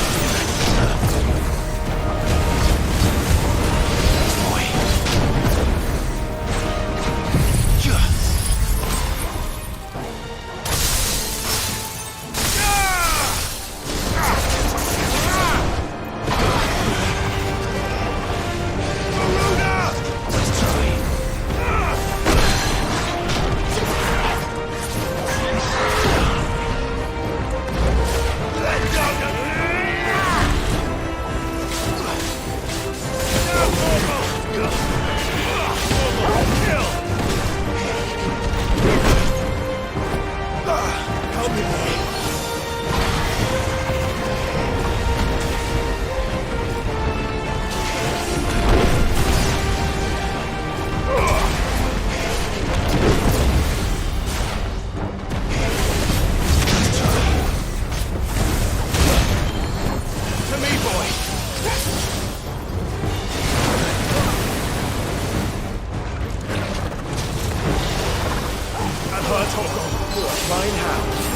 boy. And her Toko, you're a fine hound.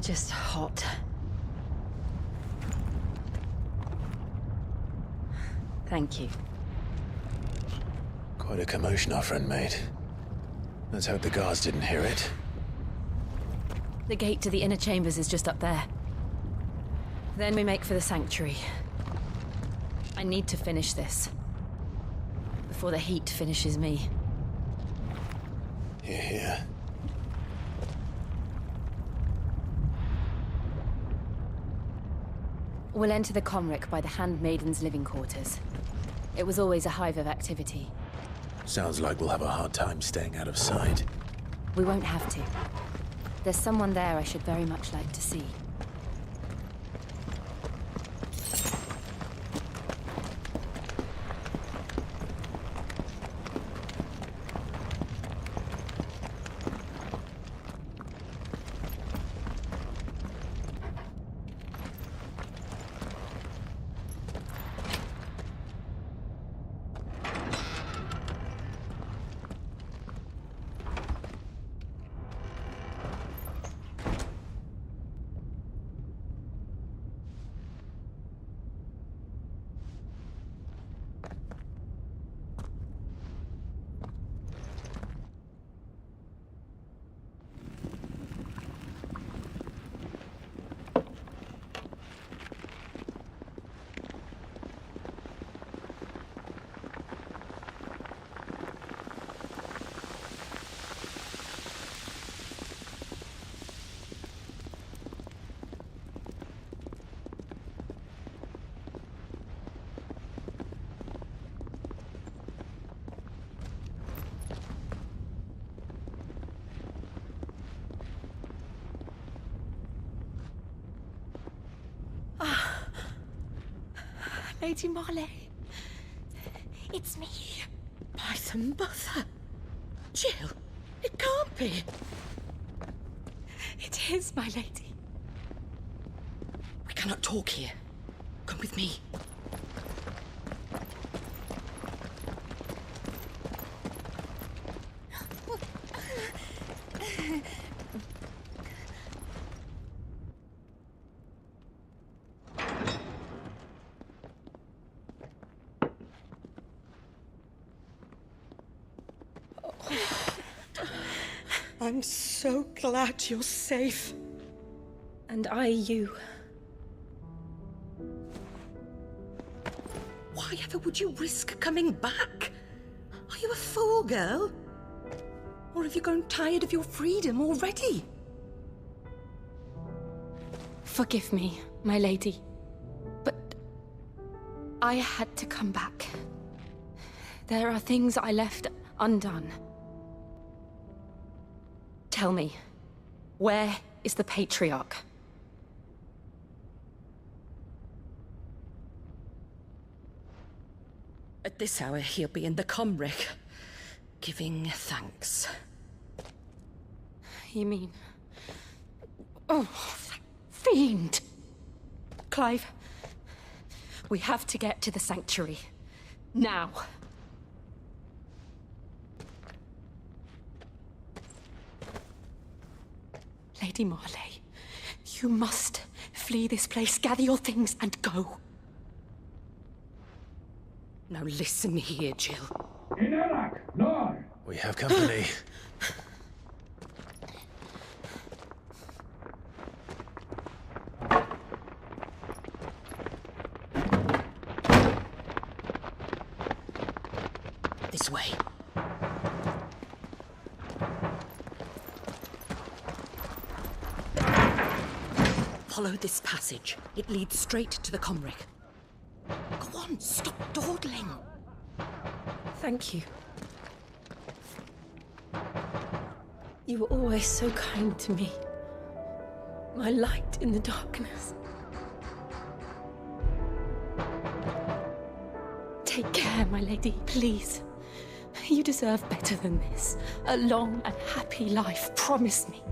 Just hot. Thank you. Quite a commotion our friend made. Let's hope the guards didn't hear it. The gate to the inner chambers is just up there. Then we make for the sanctuary. I need to finish this. Before the heat finishes me. Hear, hear. We'll enter the Comric by the Handmaiden's living quarters. It was always a hive of activity. Sounds like we'll have a hard time staying out of sight. We won't have to. There's someone there I should very much like to see. Lady Marley. It's me. By the mother. Jill, it can't be. It is, my lady. We cannot talk here. Come with me. I'm so glad you're safe. And I you. Why ever would you risk coming back? Are you a fool, girl? Or have you grown tired of your freedom already? Forgive me, my lady. But I had to come back. There are things I left undone. Tell me, where is the Patriarch? At this hour, he'll be in the Comric, giving thanks. You mean... Oh, that fiend! Clive, we have to get to the sanctuary. Now. Lady Marley, you must flee this place, gather your things, and go. Now listen here, Jill. We have company. This way. Follow this passage. It leads straight to the Comric. Go on, stop dawdling. Thank you. You were always so kind to me. My light in the darkness. Take care, my lady, please. You deserve better than this. A long and happy life, promise me.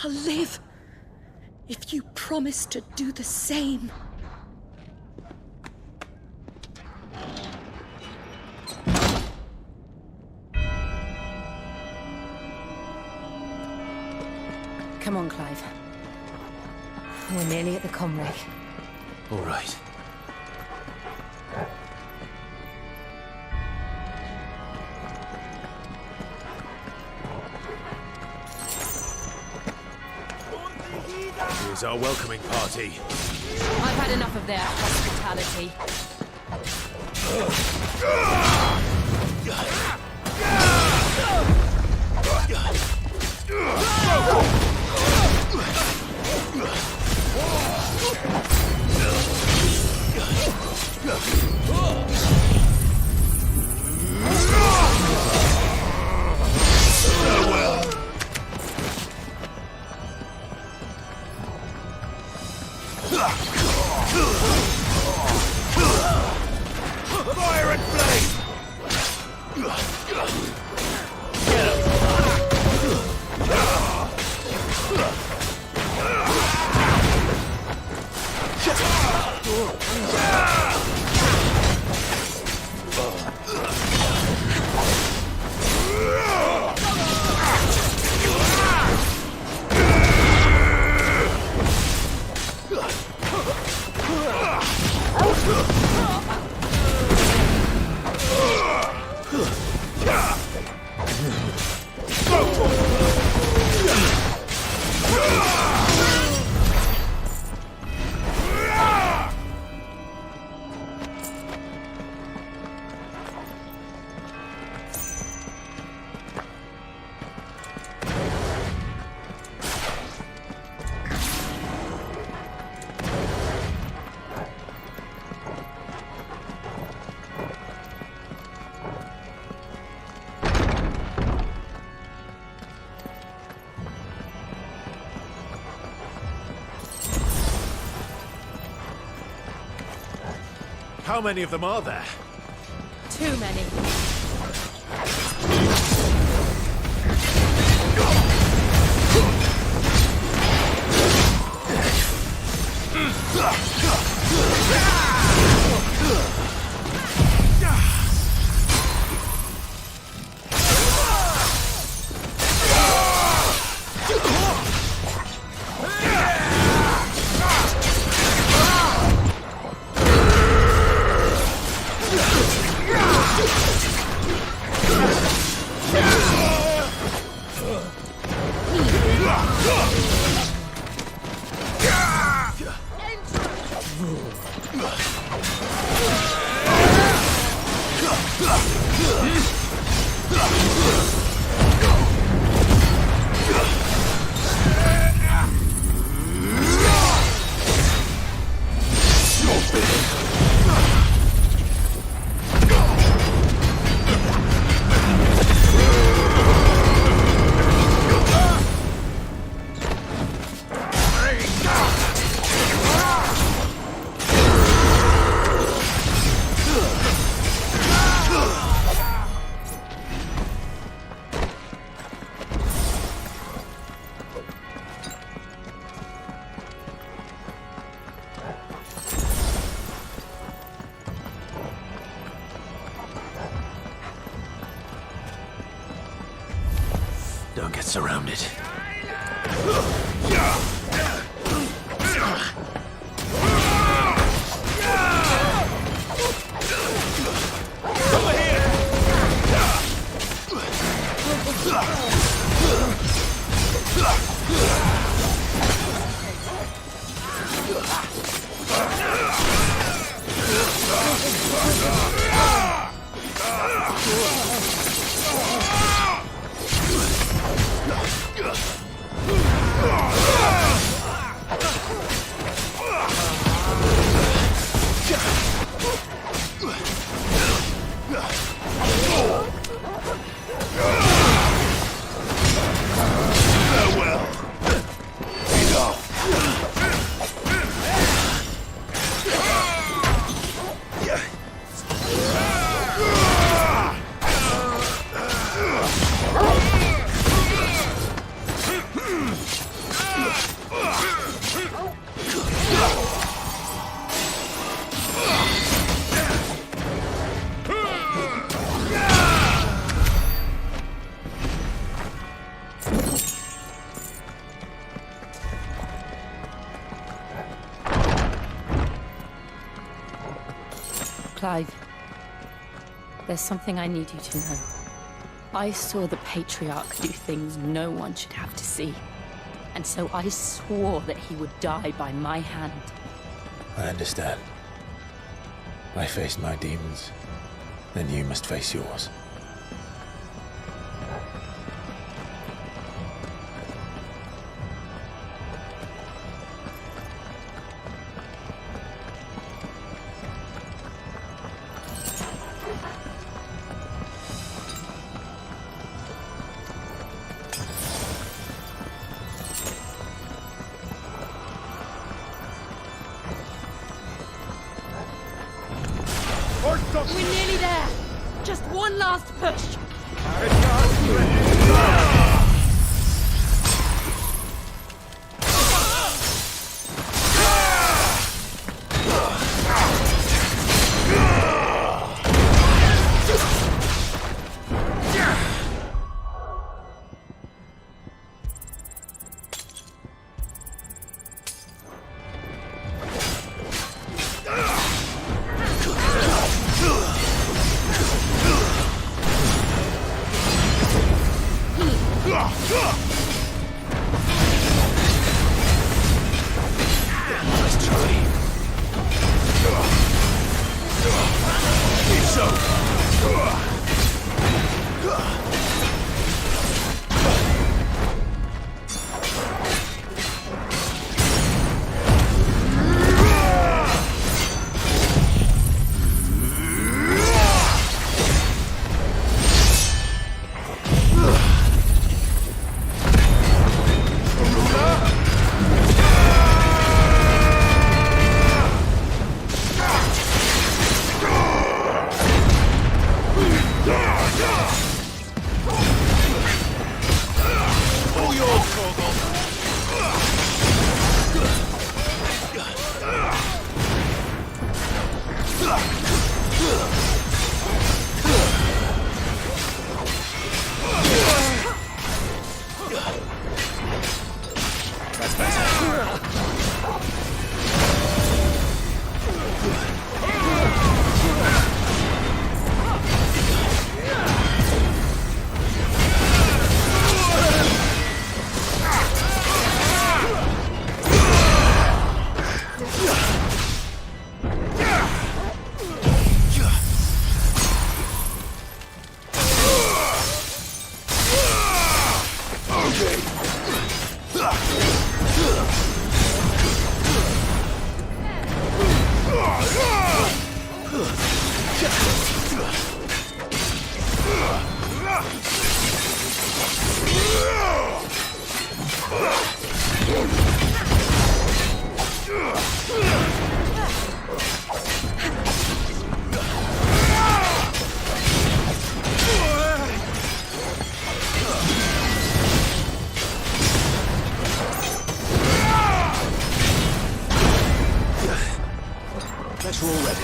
I'll live. if you promise to do the same. Come on, Clive. We're nearly at the comrade. All right. Here's our welcoming party. I've had enough of their hospitality. Fire and flame! How many of them are there? Too many. Don't get surrounded. Ah! Clive, there's something I need you to know. I saw the Patriarch do things no one should have to see. And so I swore that he would die by my hand. I understand. I faced my demons, then you must face yours. We're nearly there. Just one last push. Let's roll ready.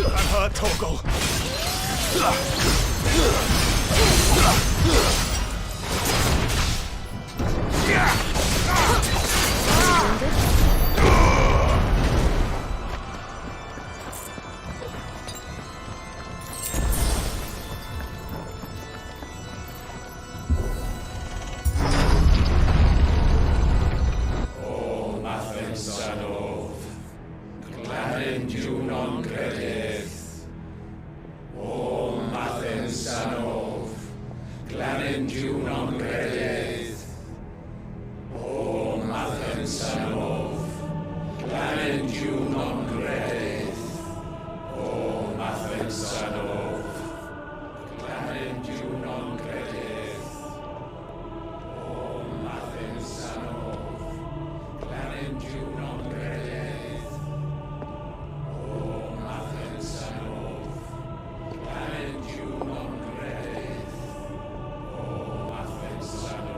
I'm hurt, Torgal. Son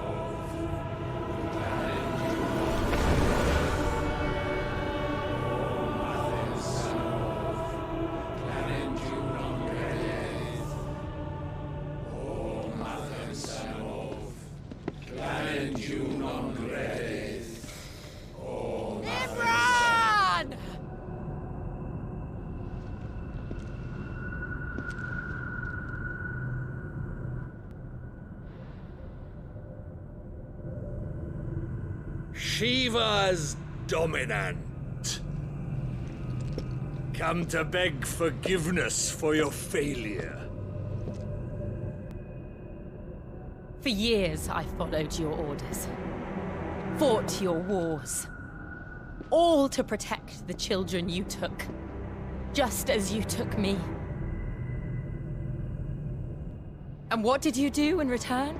Shiva's dominant. Come to beg forgiveness for your failure. For years, I followed your orders. Fought your wars. All to protect the children you took. Just as you took me. And what did you do in return?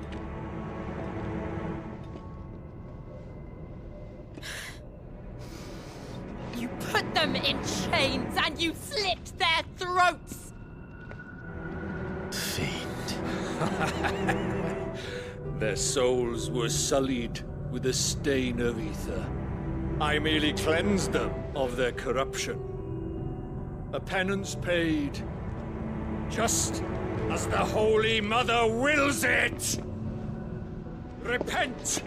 You put them in chains and you slit their throats! Their souls were sullied with a stain of ether. I merely cleansed them of their corruption. A penance paid, just as the Holy Mother wills it! Repent,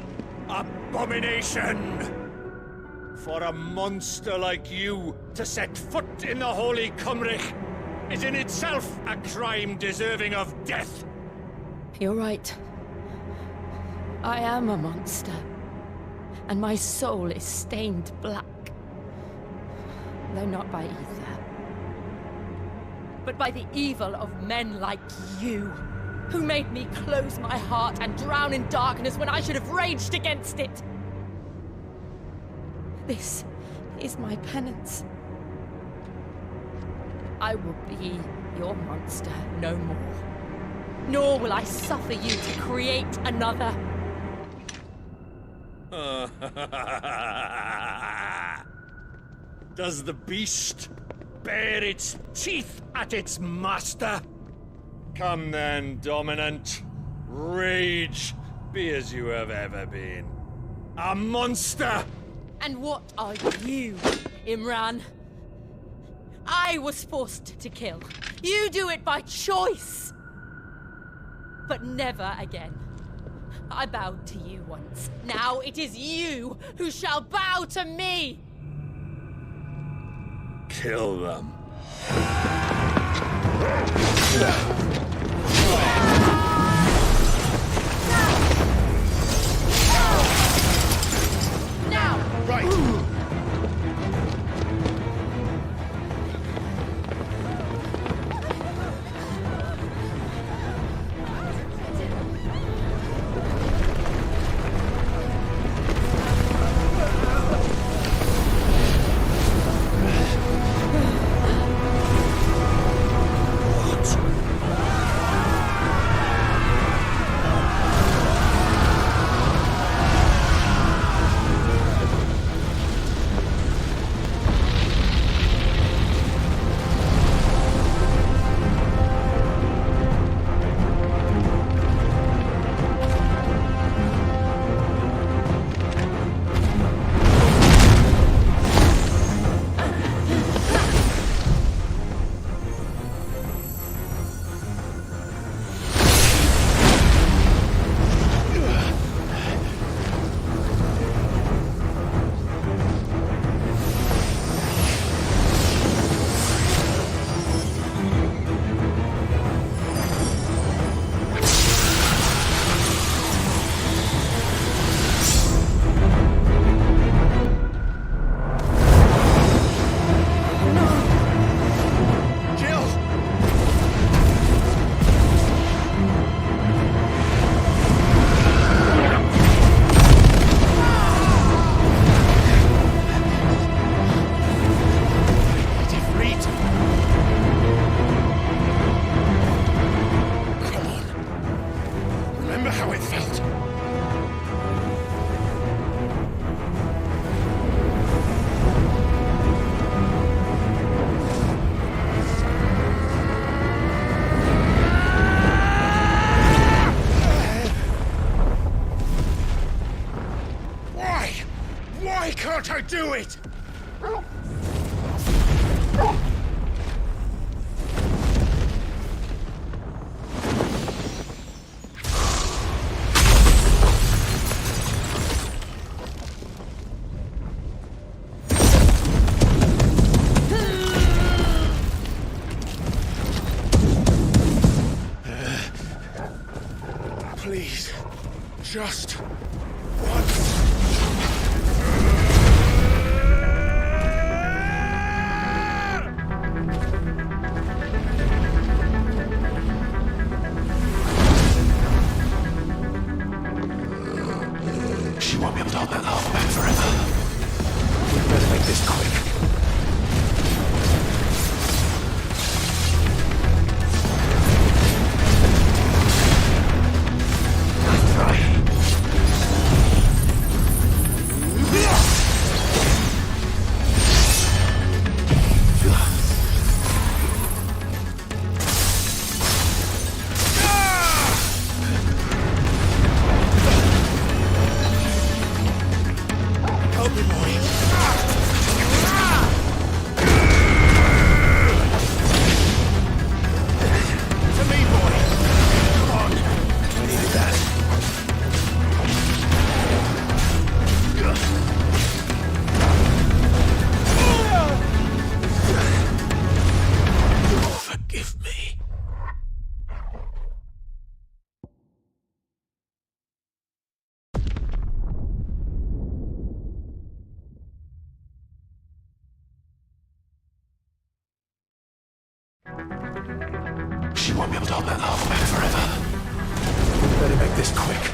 abomination! For a monster like you to set foot in the Holy Cymric is in itself a crime deserving of death! You're right. I am a monster. And my soul is stained black. Though not by ether. But by the evil of men like you, who made me close my heart and drown in darkness when I should have raged against it. This is my penance. I will be your monster no more. Nor will I suffer you to create another. Does the beast bare its teeth at its master? Come then, dominant. Rage, be as you have ever been. A monster! And what are you, Imran? I was forced to kill. You do it by choice. But never again. I bowed to you once. Now it is you who shall bow to me! Kill them. Now! Right! Can't I do it? Please, just once. She won't be able to hold that lava back forever. Better make this quick.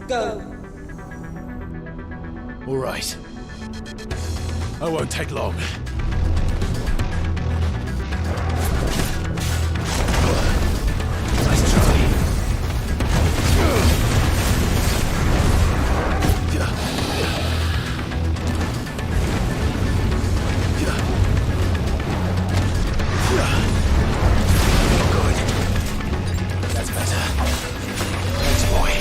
Go. All right. I won't take long. Nice try. Good. That's better. Thanks, boy.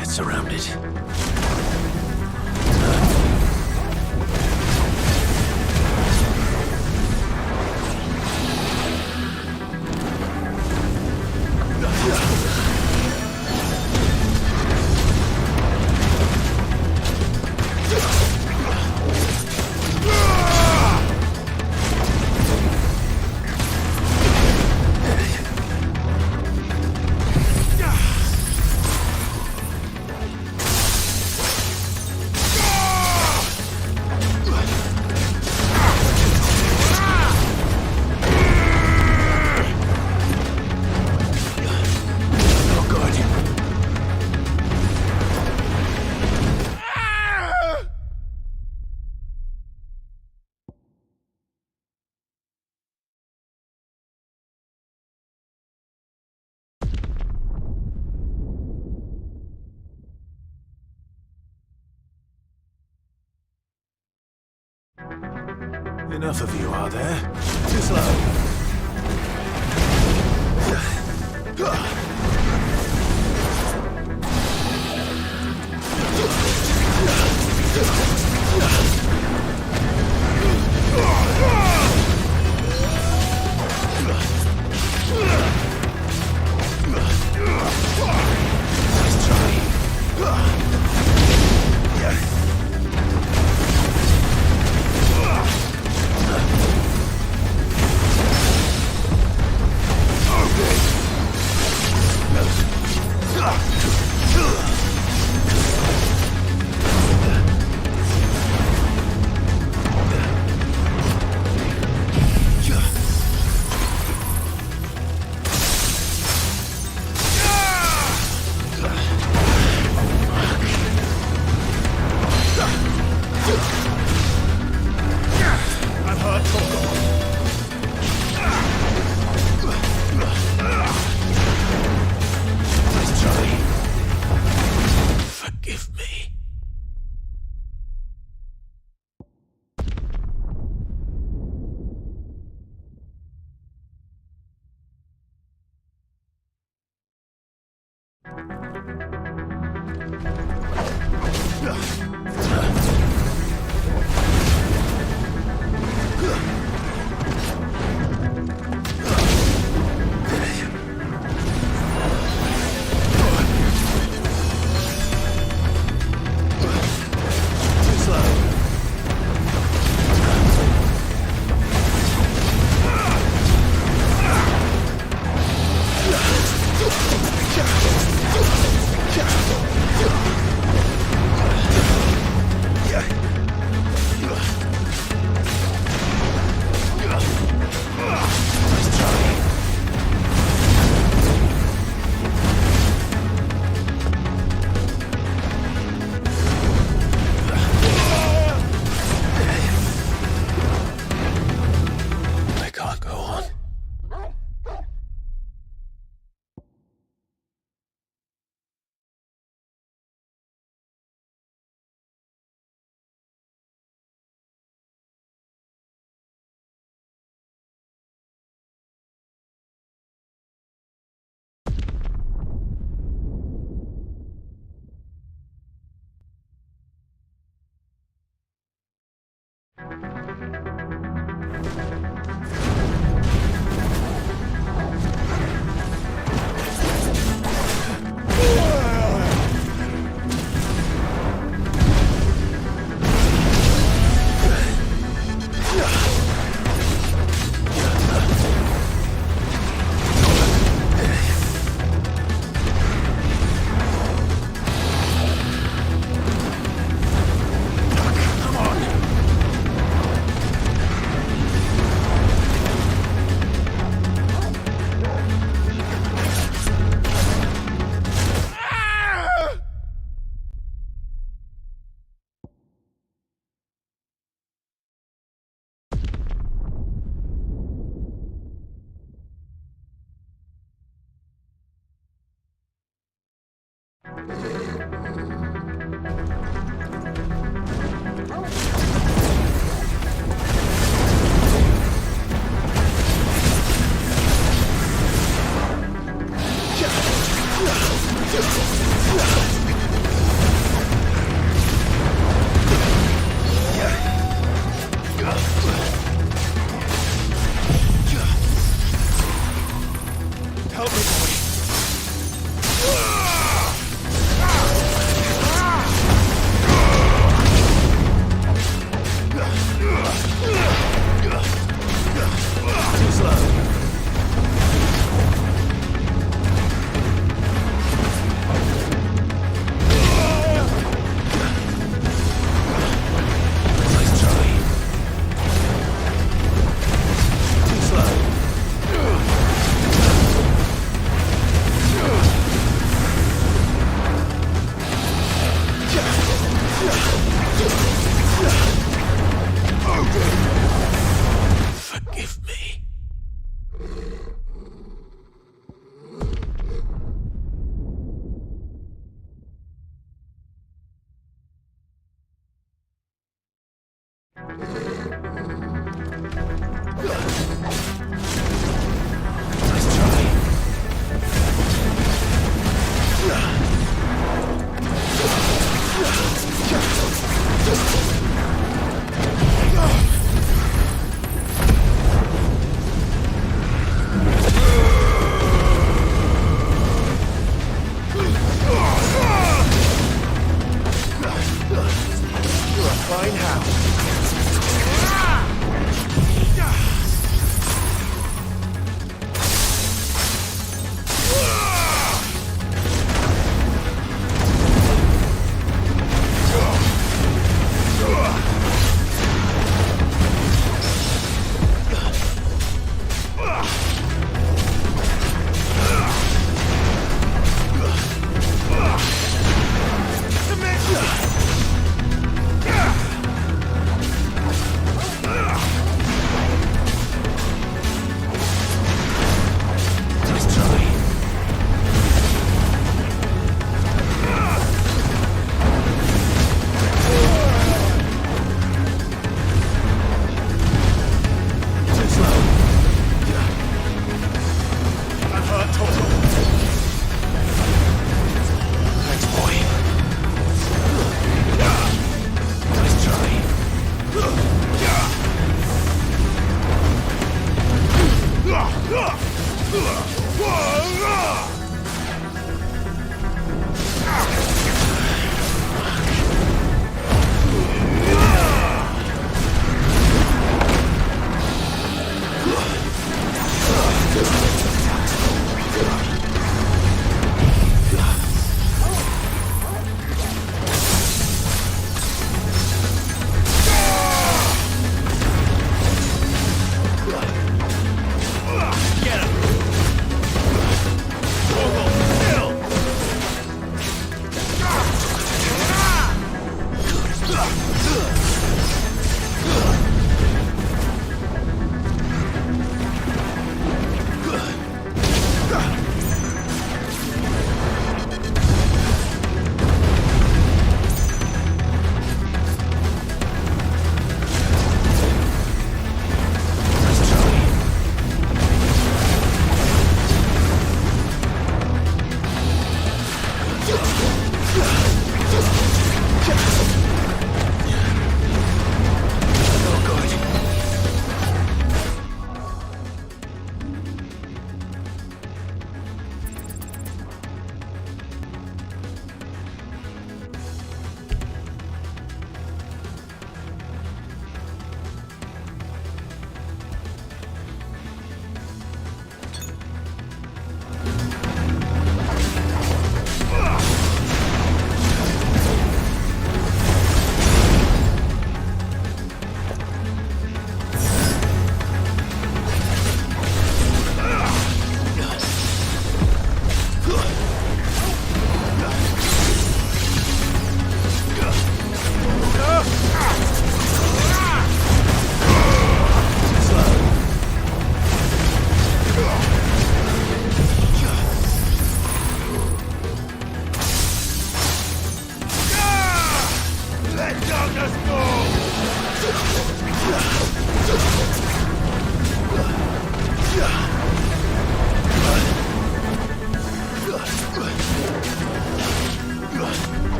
Get surrounded. Enough of you, are there? Too slow. Nice try.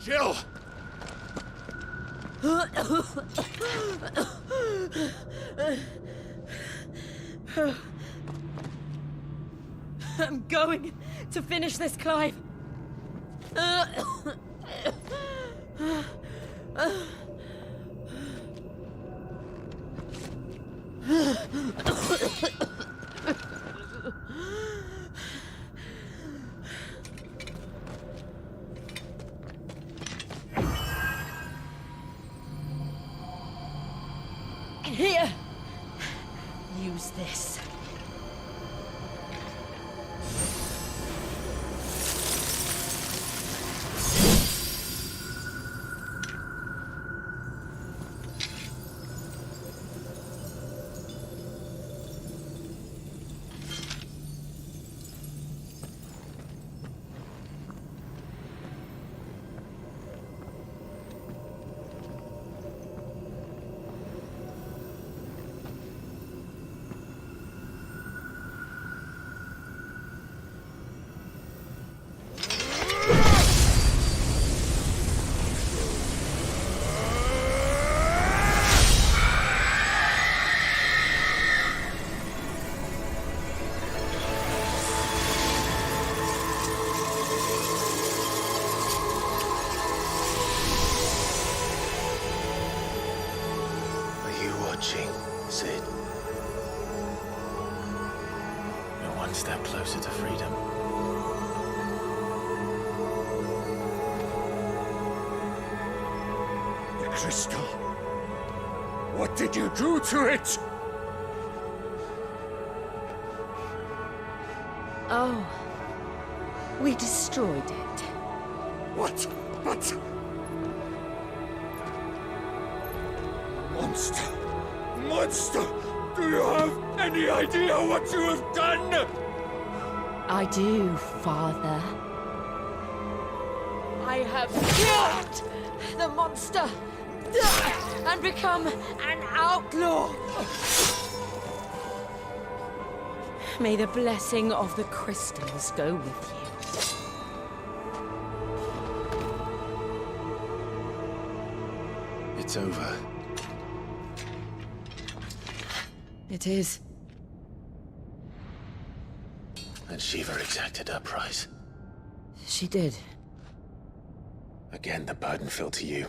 Jill! I'm going to finish this, Clive. Here. Use this. Sid. You're one step closer to freedom. The crystal. What did you do to it? Oh. We destroyed it. What? But... Monster! Monster! Do you have any idea what you have done? I do, Father. I have killed the monster and become an outlaw. May the blessing of the crystals go with you. It's over. It is. And Shiva exacted her price. She did. Again, the burden fell to you.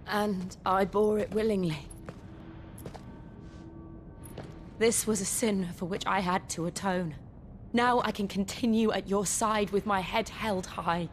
And I bore it willingly. This was a sin for which I had to atone. Now I can continue at your side with my head held high.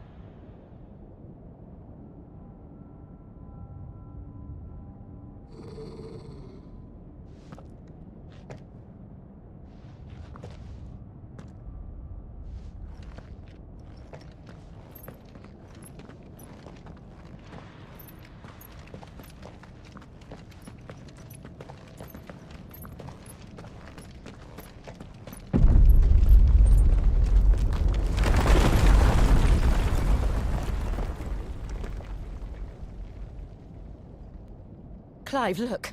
Clive, look.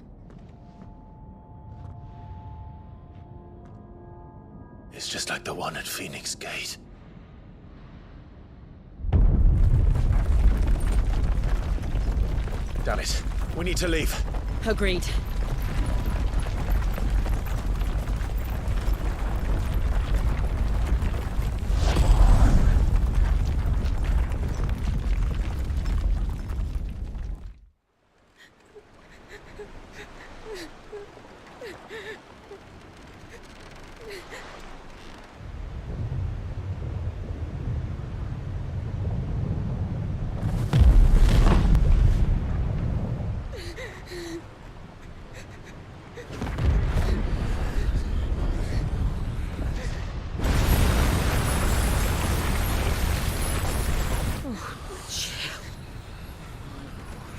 It's just like the one at Phoenix Gate. Damn it. We need to leave. Agreed.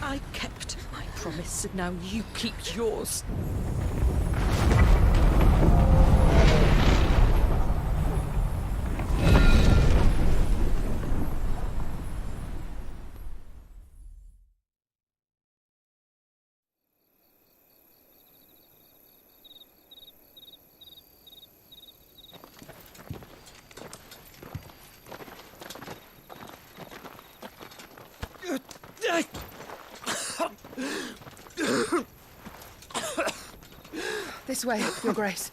I kept my promise, and now you keep yours. This way, Your Grace.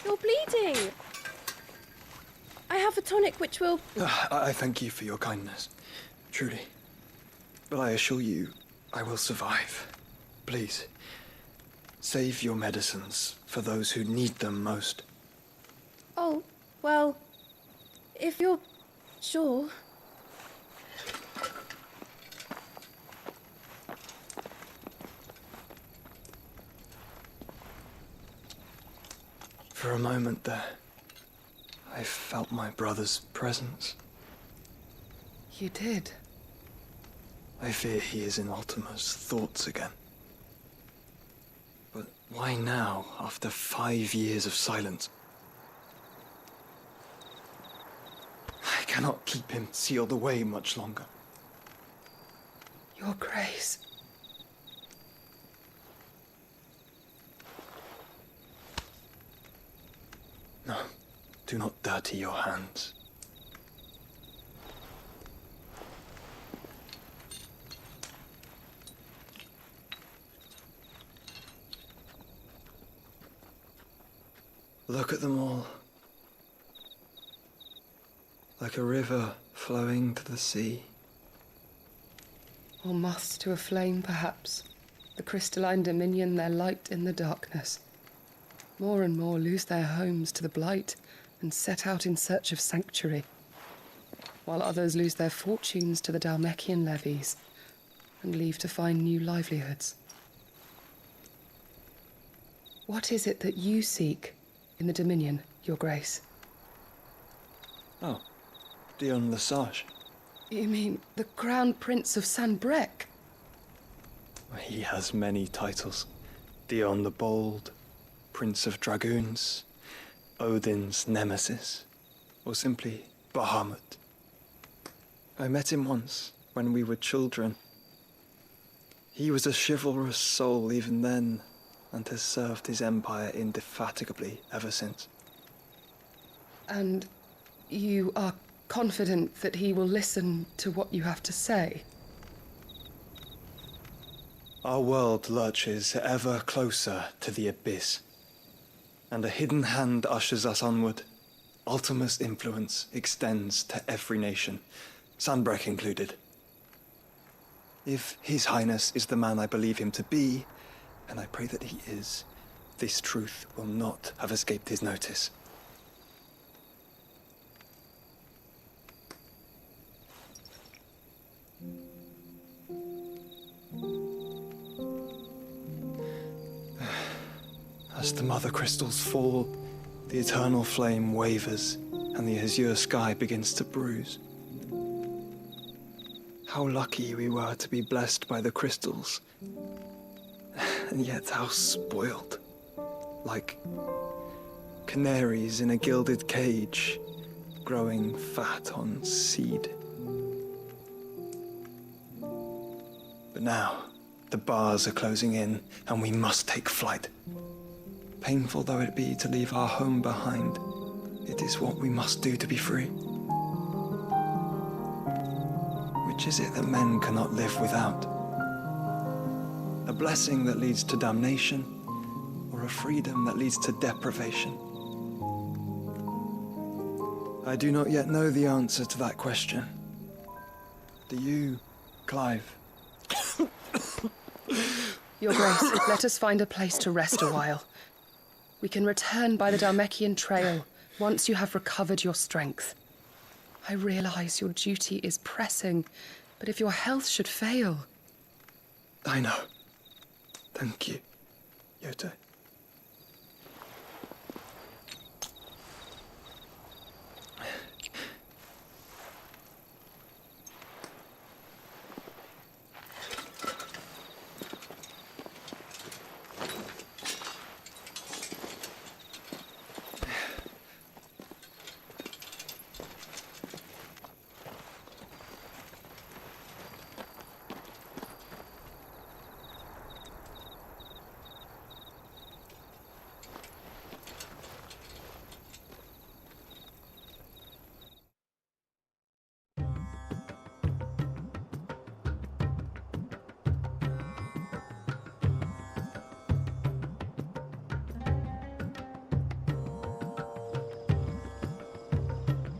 You're bleeding. I have a tonic which will... I thank you for your kindness, truly. But I assure you, I will survive. Please, save your medicines for those who need them most. Oh, well, if you're sure. For a moment there, I felt my brother's presence. You did? I fear he is in Ultima's thoughts again. But why now, after 5 years of silence? I cannot keep him sealed away much longer. Your Grace. No, do not dirty your hands. Look at them all. Like a river flowing to the sea. Or moths to a flame, perhaps. The crystalline dominion their light in the darkness. More and more lose their homes to the blight and set out in search of sanctuary, while others lose their fortunes to the Dalmekian levies and leave to find new livelihoods. What is it that you seek in the Dominion, Your Grace? Oh, Dion Lesage. You mean the Crown Prince of Sanbrec? He has many titles. Dion the Bold, Prince of Dragoons, Odin's Nemesis, or simply Bahamut. I met him once, when we were children. He was a chivalrous soul even then, and has served his empire indefatigably ever since. And you are confident that he will listen to what you have to say? Our world lurches ever closer to the abyss, and a hidden hand ushers us onward. Ultima's influence extends to every nation, Sanbrec included. If His Highness is the man I believe him to be, and I pray that he is, this truth will not have escaped his notice. As the mother crystals fall, the eternal flame wavers, and the azure sky begins to bruise. How lucky we were to be blessed by the crystals, and yet how spoiled. Like Canaries in a gilded cage, growing fat on seed. But now, the bars are closing in, and we must take flight. Painful though it be to leave our home behind, it is what we must do to be free. Which is it that men cannot live without? A blessing that leads to damnation, or a freedom that leads to deprivation? I do not yet know the answer to that question. Do you, Clive? Your Grace, let us find a place to rest a while. We can return by the Dalmekian trail once you have recovered your strength. I realize your duty is pressing, but if your health should fail... I know. Thank you, GOTY.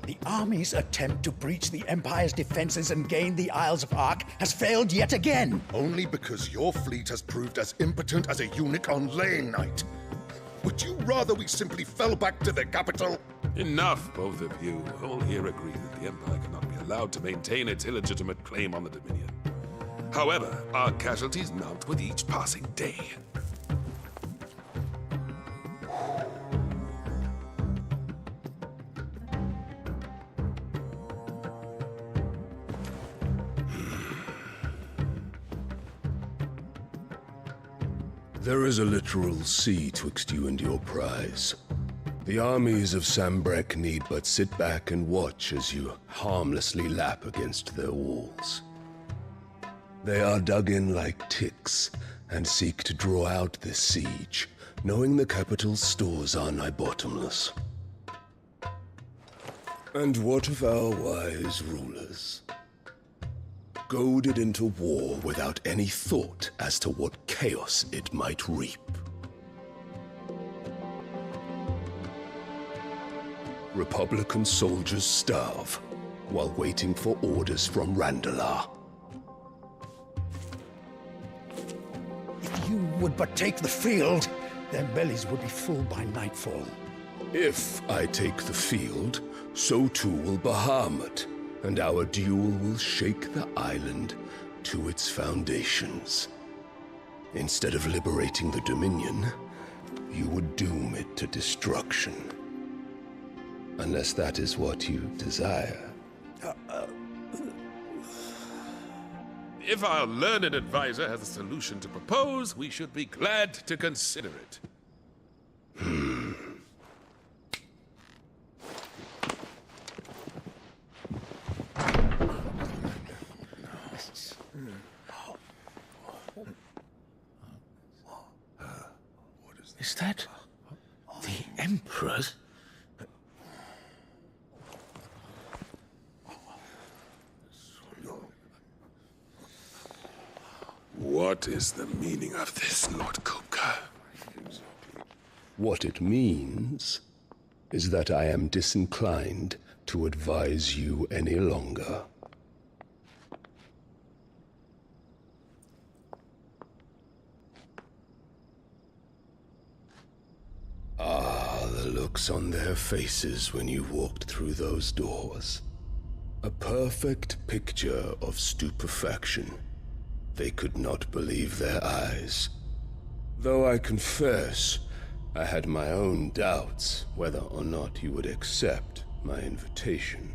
The army's attempt to breach the Empire's defenses and gain the Isles of Ark has failed yet again. Only because your fleet has proved as impotent as a eunuch on laying night. Would you rather we simply fell back to the capital? Enough, both of you. All here agree that the Empire cannot be allowed to maintain its illegitimate claim on the Dominion. However, our casualties mount with each passing day. There is a literal sea twixt you and your prize. The armies of Sambrek need but sit back and watch as you harmlessly lap against their walls. They are dug in like ticks and seek to draw out this siege, knowing the capital's stores are nigh bottomless. And what of our wise rulers? Goaded into war without any thought as to what chaos it might reap. Republican soldiers starve while waiting for orders from Randalar. If you would but take the field, their bellies would be full by nightfall. If I take the field, so too will Bahamut, and our duel will shake the island to its foundations. Instead of liberating the Dominion, you would doom it to destruction. Unless that is what you desire. If our learned advisor has a solution to propose, we should be glad to consider it. Is that the Emperor's? What is the meaning of this, Lord Kupka? What it means is that I am disinclined to advise you any longer. Ah, the looks on their faces when you walked through those doors. A perfect picture of stupefaction. They could not believe their eyes. Though I confess, I had my own doubts whether or not you would accept my invitation.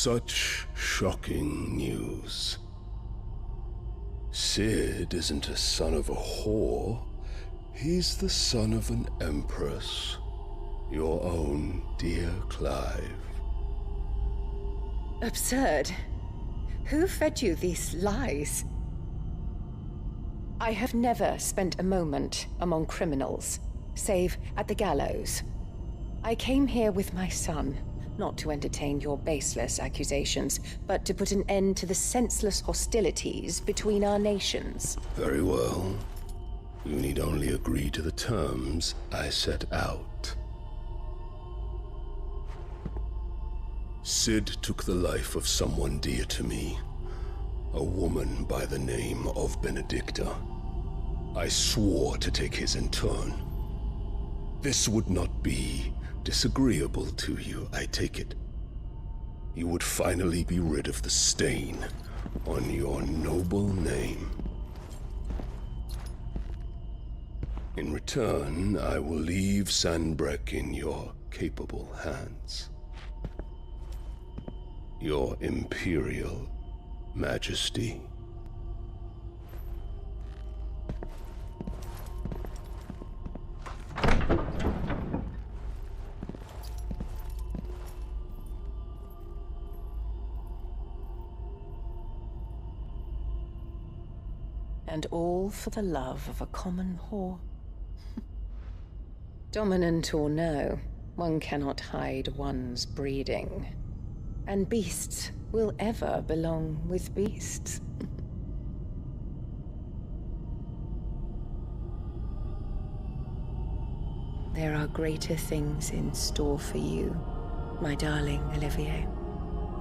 Such shocking news. Sid isn't a son of a whore. He's the son of an empress. Your own dear Clive. Absurd. Who fed you these lies? I have never spent a moment among criminals, save at the gallows. I came here with my son, not to entertain your baseless accusations, but to put an end to the senseless hostilities between our nations. Very well. You need only agree to the terms I set out. Sid took the life of someone dear to me, a woman by the name of Benedicta. I swore to take his in turn. This would not be disagreeable to you, I take it. You would finally be rid of the stain on your noble name. In return, I will leave Sanbreque in your capable hands. Your Imperial Majesty. And all for the love of a common whore. Dominant or no, one cannot hide one's breeding. And beasts will ever belong with beasts. There are greater things in store for you, my darling Olivier.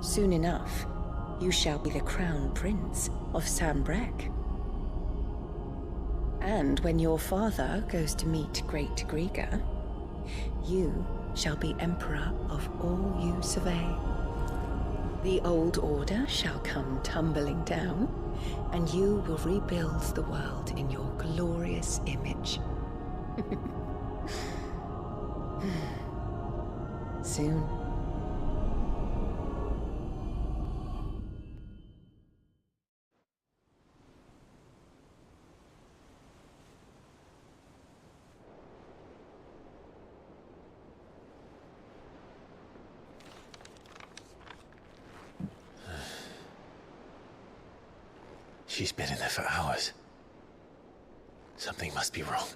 Soon enough, you shall be the crown prince of Sanbreque. And when your father goes to meet Great Griga, you shall be emperor of all you survey. The old order shall come tumbling down, and you will rebuild the world in your glorious image. Soon. She's been in there for hours. Something must be wrong.